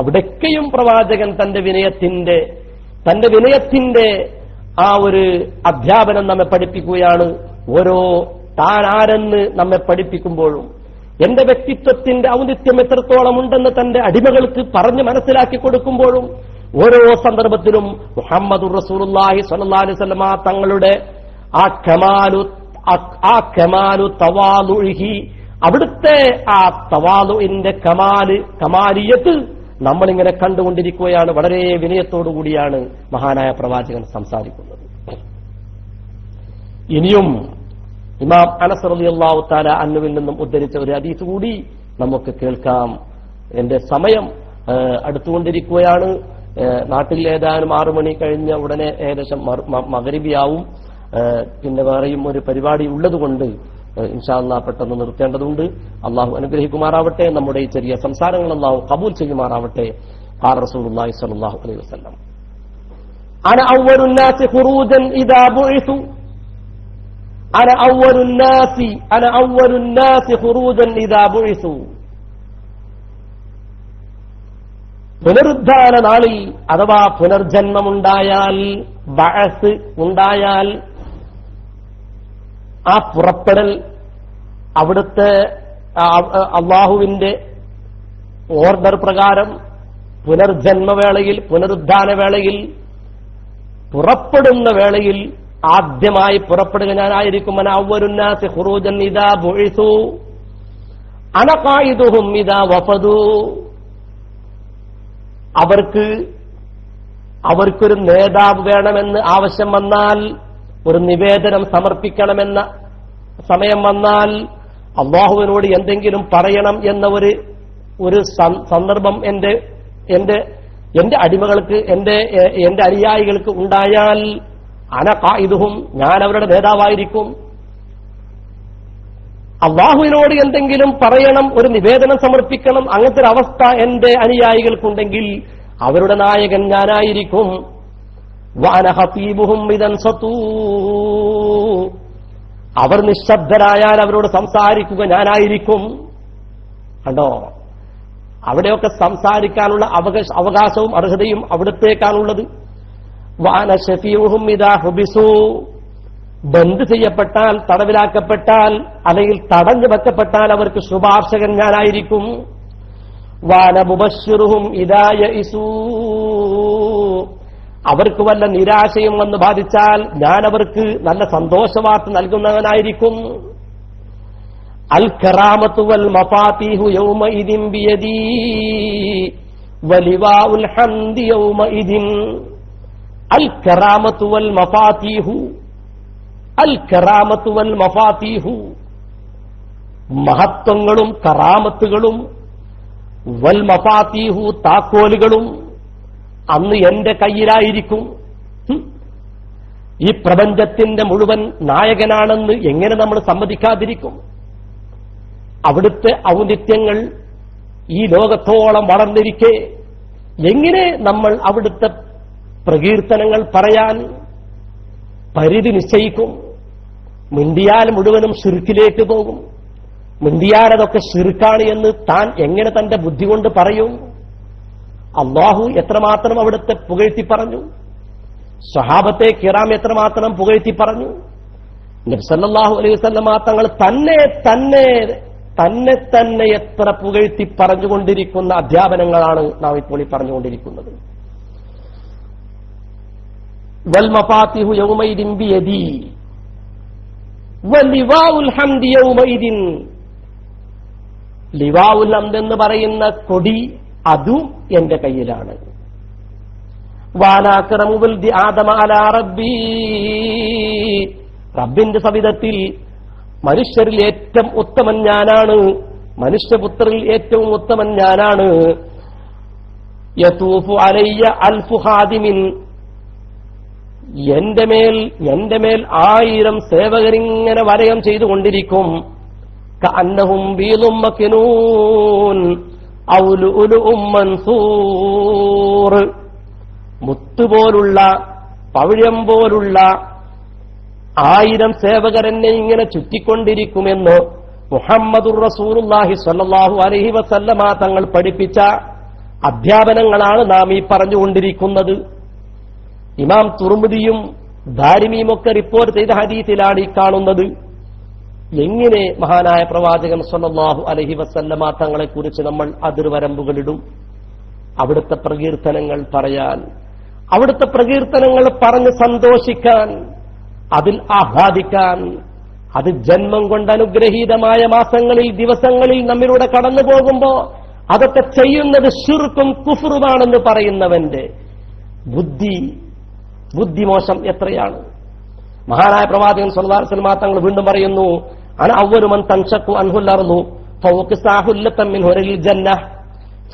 അവിടേക്കെയും പ്രവാചകൻ തന്റെ വിനയത്തിന്റെ ആ ഒരു അധ്യാപനം നമ്മെ പഠിപ്പിക്കുകയാണ്. ഓരോ താൻ ആരെന്ന് നമ്മെ പഠിപ്പിക്കുമ്പോഴും എന്റെ വ്യക്തിത്വത്തിന്റെ ഔന്നിത്യം എത്രത്തോളം ഉണ്ടെന്ന് തന്റെ അടിമകൾക്ക് പറഞ്ഞ് മനസ്സിലാക്കി കൊടുക്കുമ്പോഴും ഓരോ സന്ദർഭത്തിലും മുഹമ്മദുർ റസൂലുള്ളാഹി സ്വല്ലല്ലാഹു അലൈഹി വസല്ലം തങ്ങളുടെ ആ കമാലു തവാലുഹി, അവിടുത്തെ ആ തവാലുവിന്റെ കമാലിയത്ത് നമ്മളിങ്ങനെ കണ്ടുകൊണ്ടിരിക്കുകയാണ്. വളരെ വിനയത്തോടുകൂടിയാണ് മഹാനായ പ്രവാചകൻ സംസാരിക്കുന്നത്. ഇനിയും ഇമാം അനസ് റളിയല്ലാഹു തആല അൻഹുവിൽ നിന്നും ഉദ്ധരിച്ച ഒരു ഹദീസ് കൂടി നമുക്ക് കേൾക്കാം. എന്റെ സമയം അടുത്തുകൊണ്ടിരിക്കുകയാണ്. നാട്ടിൽ ഏതാനും 6 മണി കഴിഞ്ഞ ഉടനെ ഏകദേശം മഗ്രിബിയാവും. പിന്നെ വേറെയും ഒരു പരിപാടി ഉള്ളതുകൊണ്ട് ഇൻഷാ അല്ലാഹ് പെട്ടെന്ന് നിർത്തേണ്ടതുണ്ട്. അള്ളാഹു അനുഗ്രഹിക്കുമാറാവട്ടെ. നമ്മുടെ ഈ ചെറിയ സംസാരങ്ങൾ അള്ളാഹു കബൂൽ ചെയ്യുമാറാവട്ടെ. ഖാല റസൂലുള്ളാഹി സ്വല്ലല്ലാഹു അലൈഹി വസല്ലം, അന അവ്വലുൻ നാസി ഖുറൂജൻ ഇദാ ബുഇസു, അന അവ്വലുൻ നാസി ഖുറൂജൻ ഇദാ ബുഇസു. പുനരുദ്ധാന നാളിൽ അഥവാ പുനർജന്മമുണ്ടായാൽ, ബഅസ് ഉണ്ടായാൽ, ആ പുറപ്പെടൽ അവിടുത്തെ അള്ളാഹുവിന്റെ ഓർഡർ പ്രകാരം പുനർജന്മവേളയിൽ, പുനരുദ്ധാനവേളയിൽ, പുറപ്പെടുന്ന വേളയിൽ ആദ്യമായി പുറപ്പെടുക ഞാനായിരിക്കും. അന അവ്വലുന്നാസി ഖുറൂജൻ ഇദാ ബുഇസു അന ഖായിദുഹും ഇദാ വഫദു. അവർക്കൊരു നേതാവ് വേണമെന്ന് ആവശ്യം വന്നാൽ, ഒരു നിവേദനം സമർപ്പിക്കണമെന്ന സമയം വന്നാൽ, അള്ളാഹുവിനോട് എന്തെങ്കിലും പറയണം എന്ന ഒരു സന്ദർഭം എന്റെ അടിമകൾക്ക്, എന്റെ അനുയായികൾക്ക് ഉണ്ടായാൽ അന ഖായിദുഹും, ഞാൻ അവരുടെ നേതാവായിരിക്കും. അള്ളാഹുവിനോട് എന്തെങ്കിലും പറയണം, ഒരു നിവേദനം സമർപ്പിക്കണം, അങ്ങനത്തെ ഒരു അവസ്ഥ എന്റെ അനുയായികൾക്കുണ്ടെങ്കിൽ അവരുടെ നായകൻ ഞാനായിരിക്കും. വഅന ഖതീബുഹും ഇദൻ സതൂ, അവർ നിശബ്ദരായാൽ അവരോട് സംസാരിക്കുക ഞാനായിരിക്കും. കണ്ടോ, അവിടെയൊക്കെ സംസാരിക്കാനുള്ള അവകാശവും അർഹതയും അവിടത്തേക്കാണുള്ളത്. വഅന ശഫീഉഹും ഇദാ ഹുബിസു, ബന്ദ് ചെയ്യപ്പെട്ടാൽ, തടവിലാക്കപ്പെട്ടാൽ, അല്ലെങ്കിൽ തടഞ്ഞു വെക്കപ്പെട്ടാൽ അവർക്ക് ശുപാർശകൻ ഞാനായിരിക്കും. വഅന മുബശ്ശിറുഹും ഇദാ യഇസൂ, അവർക്ക് വല്ല നിരാശയും വന്ന് ബാധിച്ചാൽ ഞാൻ അവർക്ക് നല്ല സന്തോഷവാർത്ത നൽകുന്നവനായിരിക്കും. അൽ കറാമത്തു വൽ മഫാതീഹു യൗമഇദിൻ ബിയദീ വലിവാഉൽ ഹംദി യൗമഇദിൻ. അൽ കറാമത്തു വൽ മഫാതീഹു, അൽ കറാമത്തു വൽ മഫാതീഹു, മഹത്വങ്ങളും കറാമത്തുകളും, വൽ മഫാതീഹു, താക്കോലുകളും അന്ന് എന്റെ കയ്യിലായിരിക്കും. ഈ പ്രപഞ്ചത്തിന്റെ മുഴുവൻ നായകനാണെന്ന് എങ്ങനെ നമ്മൾ സമ്മതിക്കാതിരിക്കും? അവിടുത്തെ ഔന്നിത്യങ്ങൾ ഈ ലോകത്തോളം വളർന്നിരിക്കെ എങ്ങനെ നമ്മൾ അവിടുത്തെ പ്രകീർത്തനങ്ങൾ പറയാൻ പരിധി നിശ്ചയിക്കും? മിണ്ടിയാൽ മുഴുവനും ശിർക്കിലേക്ക് പോകും. മിണ്ടിയാൽ അതൊക്കെ ശിർക്കാണ് എന്ന് താൻ എങ്ങനെ തന്റെ ബുദ്ധി കൊണ്ട് പറയും? അള്ളാഹു എത്രമാത്രം അവിടുത്തെ പുകഴ്ത്തി പറഞ്ഞു, സ്വഹാബത്തെ കിറാം എത്രമാത്രം പുകഴ്ത്തി പറഞ്ഞു. നബി സല്ലല്ലാഹു അലൈഹി വസല്ലമ തങ്ങൾ തന്നെ എത്ര പുകഴ്ത്തി പറഞ്ഞുകൊണ്ടിരിക്കുന്ന അധ്യാപനങ്ങളാണ് നാം ഇപ്പോൾ ഈ പറഞ്ഞുകൊണ്ടിരിക്കുന്നത്. വൽ മഫാത്തിഹു യൗമൈദിൻ ബിയദി വലിവാഉൽ ഹംദി യൗമൈദിൻ. ലിവാഉൽ ഹംദ് എന്ന് പറയുന്ന കൊടി അതും എന്റെ കയ്യിലാണ്. വാനാക്രമു വൽദി ആദമ അലാ റബ്ബി, റബ്ബിന്റെ സവിധത്തിൽ മനുഷ്യരിൽ ഏറ്റവും ഉത്തമൻ ഞാനാണ്, മനുഷ്യപുത്രരിൽ ഏറ്റവും ഉത്തമൻ ഞാനാണ്. യതൂഫു അലയ്യ അൽഫു ഖാദിമിൻ, എന്റെ മേൽ 1000 സേവകരിങ്ങനെ വലയം ചെയ്തുകൊണ്ടിരിക്കും. കഅന്നഹും ബീളും മക്നൂൻ ഔ ലുഉലുഉം മൻസൂർ, മുത്തുപോലുള്ള, പവിഴം പോലുള്ള 1000 സേവകരെന്നെ ഇങ്ങനെ ചുറ്റിക്കൊണ്ടിരിക്കുമെന്ന് മുഹമ്മദുർ റസൂലുള്ളാഹി സ്വല്ലല്ലാഹു അലൈഹി വസല്ലമ തങ്ങൾ പഠിപ്പിച്ച അധ്യാപനങ്ങളാണ് നാം ഈ പറഞ്ഞുകൊണ്ടിരിക്കുന്നത്. ഇമാം തുർമുദിയും ദാരിമിയുമൊക്കെ റിപ്പോർട്ട് ചെയ്ത ഹദീസിലാണ് ഈ കാണുന്നത്. എങ്ങനെ മഹാനായ പ്രവാചകൻ സ്വല്ലല്ലാഹു അലൈഹി വസല്ലമ തങ്ങളെ കുറിച്ച് നമ്മൾ അതിർവരമ്പുകളിടും? അവിടുത്തെ പ്രകീർത്തനങ്ങൾ പറയാൻ, അവിടുത്തെ പ്രകീർത്തനങ്ങൾ പറഞ്ഞ് സന്തോഷിക്കാൻ, അതിൽ ആഹ്ലാദിക്കാൻ, അത് ജന്മം കൊണ്ട് അനുഗ്രഹീതമായ മാസങ്ങളിൽ, ദിവസങ്ങളിൽ നമ്മിലൂടെ കടന്നു പോകുമ്പോ അതൊക്കെ ചെയ്യുന്നത് ശിർക്കും കുഫ്റുമാണെന്ന് പറയുന്നവന്റെ ബുദ്ധിമോശം എത്രയാണ്! മഹാനായ പ്രവാചകൻ സ്വല്ലല്ലാഹു അലൈഹി വസല്ലം തങ്ങൾ വീണ്ടും പറയുന്നു, അന അവ്വലു മൻ തൻഷഖു അൻഹുൽ അർളു ഫവഖസാഹുല്ലതൻ മിൻ ഹുറൽ ജന്നഹ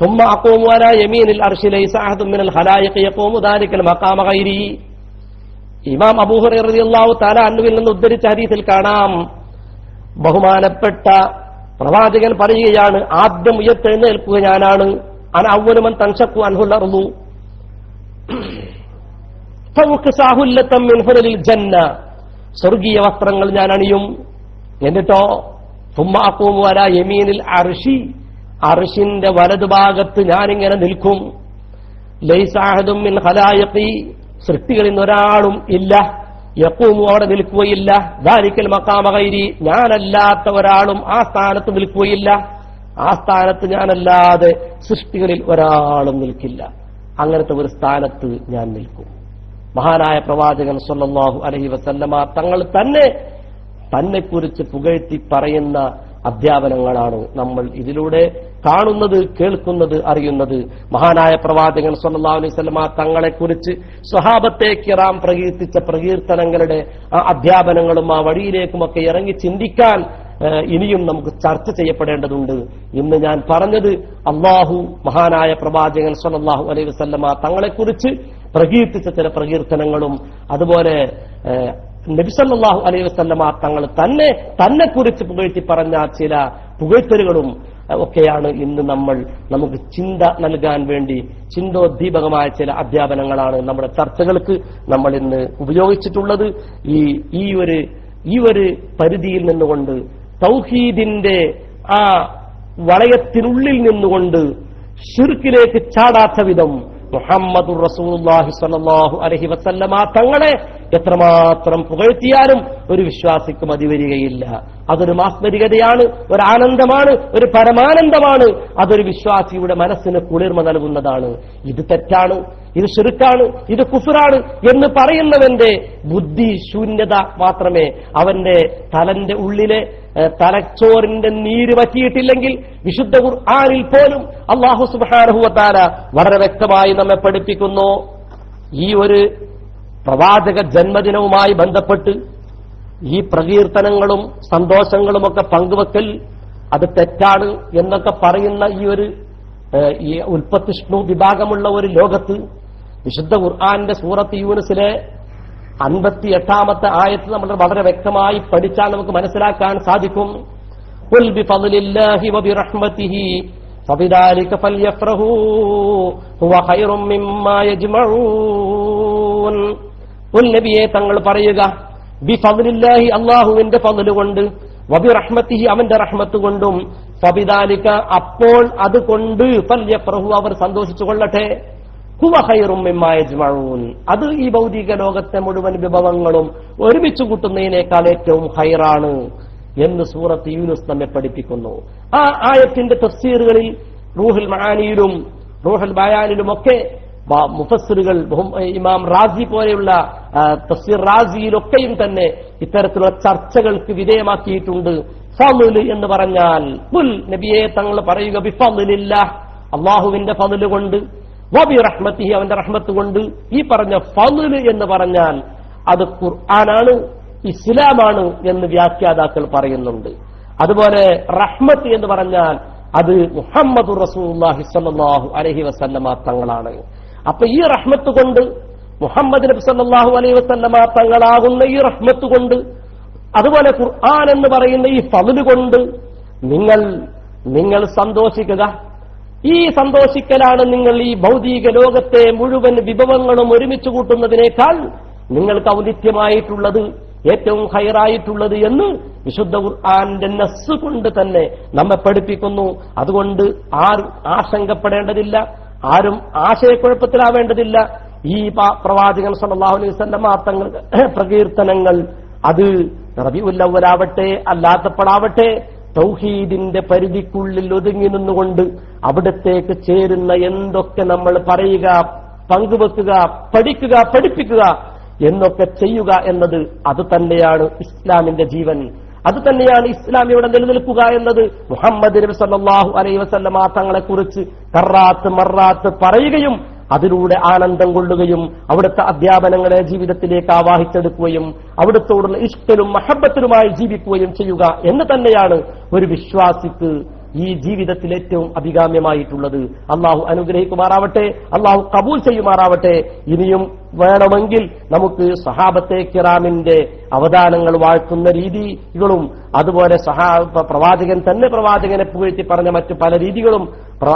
ثم اقوم على يمين العرش ليس احد من الخلائق يقوم ذلك المقام غيري. ഇമാം അബൂ ഹുറൈറ റളിയല്ലാഹു തആല അൻഹുവിൽ നിന്ന് ഉദ്ധരിച്ച ഹദീസിൽ കാണാം, ബഹുമാനപ്പെട്ട പ്രവാചകൻ പറയുകയാണ്, ആദ്യം ഉയർത്തെഴുന്നേൽക്കുക ഞാനാണ്. അന അവ്വലു മൻ തൻഷഖു അൻഹുൽ അർളു ഫവഖസാഹുല്ലതൻ മിൻ ഹുറൽ ജന്ന, സ്വർഗീയ വസ്ത്രങ്ങൾ ഞാൻ അണിയും. എന്നിട്ടോ ثم اقوم على يمين العرش, അർശിന്റെ വലതുഭാഗത്ത് ഞാനിങ്ങനെ നിൽക്കും. ലൈസ അഹദും മിൻ ഖലായിഖി, സൃഷ്ടികളിൽ ഒരാളും ഇല്ല, യഖൂമു, അവിടെ നിൽക്കുകയില്ല. ദാലിക്കൽ മഖാമ ഗൈരി, ഞാനല്ലാത്ത ഒരാളും ആ സ്ഥാനത്ത് നിൽക്കുകയില്ല. ആ സ്ഥാനത്ത് ഞാനല്ലാതെ സൃഷ്ടികളിൽ ഒരാളും നിൽക്കില്ല. അങ്ങനത്തെ ഒരു സ്ഥാനത്ത് ഞാൻ നിൽക്കും. മഹാനായ പ്രവാചകൻ സ്വല്ലല്ലാഹു അലൈഹി വസല്ലമ തങ്ങൾ തന്നെക്കുറിച്ച് പുകഴ്ത്തി പറയുന്ന അധ്യാപനങ്ങളാണ് നമ്മൾ ഇതിലൂടെ കാണുന്നത്, കേൾക്കുന്നത്, അറിയുന്നത്. മഹാനായ പ്രവാചകൻ സ്വല്ലല്ലാഹു അലൈഹി വസല്ലമ തങ്ങളെക്കുറിച്ച് സ്വഹാബത്തെ കിറാം പ്രകീർത്തിച്ച പ്രകീർത്തനങ്ങളുടെ ആ അധ്യാപനങ്ങളും ആ വഴിയിലേക്കുമൊക്കെ ഇറങ്ങി ചിന്തിക്കാൻ ഇനിയും നമുക്ക് ചർച്ച ചെയ്യപ്പെടേണ്ടതുണ്ട്. ഇന്ന് ഞാൻ പറഞ്ഞത് അല്ലാഹു മഹാനായ പ്രവാചകൻ സ്വല്ലല്ലാഹു അലൈഹി വസല്ലമ തങ്ങളെക്കുറിച്ച് പ്രകീർത്തിച്ച ചില പ്രകീർത്തനങ്ങളും അതുപോലെ നബി സല്ലല്ലാഹു അലൈഹി വസല്ലമ തങ്ങൾ തന്നെക്കുറിച്ച് പുകഴ്ത്തി പറഞ്ഞ ചില പുകഴ്ത്തലുകളും ഒക്കെയാണ് ഇന്ന് നമുക്ക് ചിന്ത നൽകാൻ വേണ്ടി ചിന്തോദ്ദീപകമായ ചില അധ്യാപനങ്ങളാണ് നമ്മുടെ ചർച്ചകൾക്ക് നമ്മൾ ഇന്ന് ഉപയോഗിച്ചിട്ടുള്ളത്. ഈ ഒരു പരിധിയിൽ നിന്നുകൊണ്ട് തൗഹീദിന്റെ ആ വളയത്തിനുള്ളിൽ നിന്നുകൊണ്ട് ശിർക്കിലേക്ക് ചാടാത്ത വിധം മുഹമ്മദുർ റസൂലുള്ളാഹി സ്വല്ലല്ലാഹു അലൈഹി വസല്ലമ തങ്ങളെ എത്രമാത്രം പുകഴ്ത്തിയാലും ഒരു വിശ്വാസിക്ക് മതി വരികയില്ല. അതൊരു മാസ്മരികതയാണ്, ഒരു ആനന്ദമാണ്, ഒരു പരമാനന്ദമാണ്. അതൊരു വിശ്വാസിയുടെ മനസ്സിന് കുളിർമ നൽകുന്നതാണ്. ഇത് തെറ്റാണ്, ഇത് ശിർക്കാണ്, ഇത് കുഫ്റാണ് എന്ന് പറയുന്നവന്റെ ബുദ്ധി ശൂന്യത മാത്രമേ, അവന്റെ തലന്റെ ഉള്ളിലെ തലച്ചോറിന്റെ നീര് പറ്റിയിട്ടില്ലെങ്കിൽ വിശുദ്ധ ഖുർആനിൽ പോലും അല്ലാഹു സുബ്ഹാനഹു വ തആല വളരെ വ്യക്തമായി നമ്മെ പഠിപ്പിക്കുന്നു. ഈ ഒരു പ്രവാചക ജന്മദിനവുമായി ബന്ധപ്പെട്ട് ഈ പ്രകീർത്തനങ്ങളും സന്തോഷങ്ങളുമൊക്കെ പങ്കുവെക്കൽ അത് തെറ്റാണ് എന്നൊക്കെ പറയുന്ന ഈ ഉൽപ്പത്തിഷ്ണു വിഭാഗമുള്ള ഒരു ലോകത്ത് വിശുദ്ധ ഖുർആന്റെ സൂറത്ത് യൂനുസിലെ 58-ാമത്തെ ആയത്ത് നമ്മൾ വളരെ വ്യക്തമായി പഠിച്ചാൽ നമുക്ക് മനസ്സിലാക്കാൻ സാധിക്കും. ഖുൽ ബിഫദ്ലില്ലാഹി വബിറഹ്മതിഹി ഫബിദാലിക ഫൽയഫ്റഹൂ ഹുവ ഖൈറും മിമ്മാ യജ്മഊൻ. ഖുൽ നബിയെ തങ്ങൾ പറയുക, ബിഫദ്ലില്ലാഹി അല്ലാഹുവിന്റെ ഫദ്ല് കൊണ്ട്, വബിറഹ്മതിഹി അവന്റെ റഹ്മത്ത് കൊണ്ടും, ഫബിദാലിക അപ്പോൾ അതുകൊണ്ട്, ഫൽയഫ്റഹൂ അവർ സന്തോഷിച്ചു കൊള്ളട്ടെ, ഹുവ ഖൈറും മിമ്മാ യജ്മഊൻ അത് ഈ ഭൗതിക ലോകത്തെ മുഴുവൻ വിഭവങ്ങളും ഒരുമിച്ച് കൂട്ടുന്നതിനേക്കാൾ ഏറ്റവും ഖൈറാണ് എന്ന് സൂറത്ത് യൂനുസ് നമ്മെ പഠിപ്പിക്കുന്നു. ആ ആയത്തിന്റെ തഫ്സീറുകളിൽ റൂഹുൽ മആനിയിലും റൂഹുൽ ബയാനിലുമൊക്കെ മുഫസ്സിറുകൾ ഇമാം റാസി പോലെയുള്ള തഫ്സീർ റാസിയിലൊക്കെയും തന്നെ ഇത്തരത്തിലുള്ള ചർച്ചകൾക്ക് വിധേയമാക്കിയിട്ടുണ്ട്. ഫദ്ല് എന്ന് പറഞ്ഞാൽ ഖുൽ നബിയെ തങ്ങൾ പറയുക, ബിഫദ്ലില്ലാഹ് അല്ലാഹുവിന്റെ ഫദ്ല് കൊണ്ട്, വബി റഹ്മത്തിഹി അവന്റെ റഹ്മത്ത് കൊണ്ട്. ഈ പറഞ്ഞ ഫദ്ല് എന്ന് പറഞ്ഞാൽ അത് ഖുർആനാണ്, ഇസ്ലാമാണ് എന്ന് വ്യാഖ്യാതാക്കൾ പറയുന്നുണ്ട്. അതുപോലെ റഹ്മത്ത് എന്ന് പറഞ്ഞാൽ അത് മുഹമ്മദുർ റസൂലുള്ളാഹി സ്വല്ലല്ലാഹു അലൈഹി വസല്ലമ തങ്ങളാണ്. അപ്പൊ ഈ റഹ്മത്ത് കൊണ്ട്, മുഹമ്മദ് നബി സ്വല്ലല്ലാഹു അലൈഹി വസല്ലമ തങ്ങളാകുന്ന ഈ റഹ്മത്ത് കൊണ്ട്, അതുപോലെ ഖുർആൻ എന്ന് പറയുന്ന ഈ ഫദ്ല് കൊണ്ട് നിങ്ങൾ സന്തോഷിക്കുക. ഈ സന്തോഷിക്കലാണ് നിങ്ങൾ ഈ ഭൗതിക ലോകത്തെ മുഴുവൻ വിഭവങ്ങളും ഒരുമിച്ച് കൂട്ടുന്നതിനേക്കാൾ നിങ്ങൾക്ക് ഔന്നിത്യമായിട്ടുള്ളത്, ഏറ്റവും ഹൈറായിട്ടുള്ളത് എന്ന് വിശുദ്ധ ഖുർആന്റെ നസ്സ് കൊണ്ട് തന്നെ നമ്മെ പഠിപ്പിക്കുന്നു. അതുകൊണ്ട് ആരും ആശങ്കപ്പെടേണ്ടതില്ല, ആരും ആശയക്കുഴപ്പത്തിലാവേണ്ടതില്ല. ഈ പ്രവാചകൻ സല്ലല്ലാഹു അലൈഹി വസല്ലം തങ്ങൾ പ്രകീർത്തനങ്ങൾ അത് റബീഉൽ അവ്വലാവട്ടെ അല്ലാത്തപ്പോഴാവട്ടെ തൗഹീദിന്റെ പരിധിക്കുള്ളിൽ ഒതുങ്ങി നിന്നുകൊണ്ട് അവിടത്തേക്ക് ചേരുന്ന എന്തൊക്കെ നമ്മൾ പറയുക, പങ്കുവെക്കുക, പഠിക്കുക, പഠിപ്പിക്കുക എന്നൊക്കെ ചെയ്യുക എന്നത് അത് തന്നെയാണ് ഇസ്ലാമിന്റെ ജീവൻ. അത് തന്നെയാണ് ഇസ്ലാം ഇവിടെ നിലനിൽക്കുക എന്നത്. മുഹമ്മദ് നബി സല്ലല്ലാഹു അലൈഹി വസല്ലമ തങ്ങളെക്കുറിച്ച് കറാത്ത് മറാത്ത് പറയുകയും അതിലൂടെ ആനന്ദം കൊള്ളുകയും അവിടുത്തെ അധ്യാപനങ്ങളെ ജീവിതത്തിലേക്ക് ആവാഹിച്ചെടുക്കുകയും അവിടുത്തോടുള്ള ഇഷ്കലും മഹബത്തിലുമായി ജീവിക്കുകയും ചെയ്യുക എന്ന് തന്നെയാണ് ഒരു വിശ്വാസിക്ക് ഈ ജീവിതത്തിൽ ഏറ്റവും അഭികാമ്യമായിട്ടുള്ളത്. അള്ളാഹു അനുഗ്രഹിക്കുമാറാവട്ടെ, അള്ളാഹു കബൂൽ ചെയ്യുമാറാവട്ടെ. ഇനിയും വേണമെങ്കിൽ നമുക്ക് സഹാബത്തെ കിറാമിന്റെ അവദാനങ്ങൾ വാഴ്ത്തുന്ന രീതികളും അതുപോലെ പ്രവാചകനെ പുകഴ്ത്തി പറഞ്ഞ മറ്റു പല രീതികളും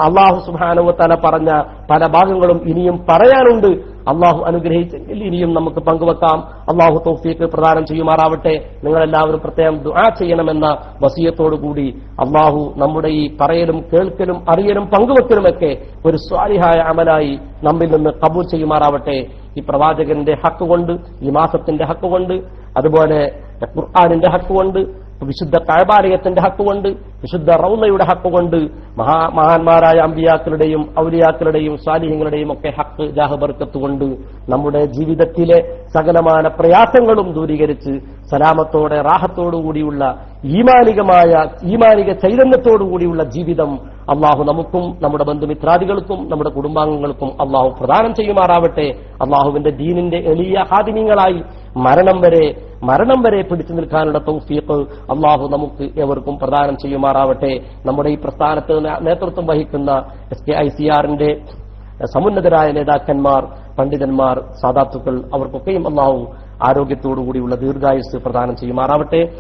അള്ളാഹു സുബ്ഹാനഹു വ തആല പറഞ്ഞ പല ഭാഗങ്ങളും ഇനിയും പറയാനുണ്ട്. അള്ളാഹു അനുഗ്രഹിച്ചെങ്കിൽ ഇനിയും നമുക്ക് പങ്കുവെക്കാം. അള്ളാഹു തൗഫീഖ് പ്രദാനം ചെയ്യുമാറാവട്ടെ. നിങ്ങളെല്ലാവരും പ്രത്യേകം ദുആ ചെയ്യണമെന്ന വസിയത്തോടുകൂടി അള്ളാഹു നമ്മുടെ ഈ പറയലും കേൾക്കലും അറിയലും പങ്കുവെക്കലുമൊക്കെ ഒരു സ്വാലിഹായ അമലായി നമ്മിൽ നിന്ന് കബൂൽ ചെയ്യുമാറാവട്ടെ. ഈ പ്രവാചകന്റെ ഹക്ക് കൊണ്ട്, ഈ മാസത്തിന്റെ ഹക്ക് കൊണ്ട്, അതുപോലെ ഖുർആനിന്റെ ഹക്ക് കൊണ്ട്, വിശുദ്ധ കഅബാലയത്തിന്റെ ഹക്ക് കൊണ്ട്, വിശുദ്ധ റൗളയുടെ ഹക്ക് കൊണ്ട്, മഹാന്മാരായ അമ്പിയാക്കളുടെയും ഔലിയാക്കളുടെയും സാലിഹ്യങ്ങളുടെയും ഒക്കെ ഹക്ക് ജാഹ് ബർക്കത്ത് കൊണ്ട് നമ്മുടെ ജീവിതത്തിലെ സകലമാന പ്രയാസങ്ങളും ദൂരീകരിച്ച് സലാമത്തോടെ റാഹത്തോടുകൂടിയുള്ള ഈമാനിക ചൈതന്യത്തോടുകൂടിയുള്ള ജീവിതം അള്ളാഹു നമുക്കും നമ്മുടെ ബന്ധുമിത്രാദികൾക്കും നമ്മുടെ കുടുംബാംഗങ്ങൾക്കും അള്ളാഹു പ്രദാനം ചെയ്യുമാറാവട്ടെ. അള്ളാഹുവിന്റെ ദീനിന്റെ എളിയ ഹാദിമീങ്ങളായി മരണം വരെ പിടിച്ചു നിൽക്കാനുള്ള തൗഫീഖ് അള്ളാഹു നമുക്ക് എവർക്കും പ്രദാനം ചെയ്യുമാറാവട്ടെ. നമ്മുടെ ഈ പ്രസ്ഥാനത്ത് നേതൃത്വം വഹിക്കുന്ന SKICRന്റെ സമുന്നതരായ നേതാക്കന്മാർ, പണ്ഡിതന്മാർ, സാദാത്തുക്കൾ, അവർക്കൊക്കെയും അള്ളാഹു ആരോഗ്യത്തോടുകൂടിയുള്ള ദീർഘായുസ് പ്രദാനം ചെയ്യുമാറാവട്ടെ.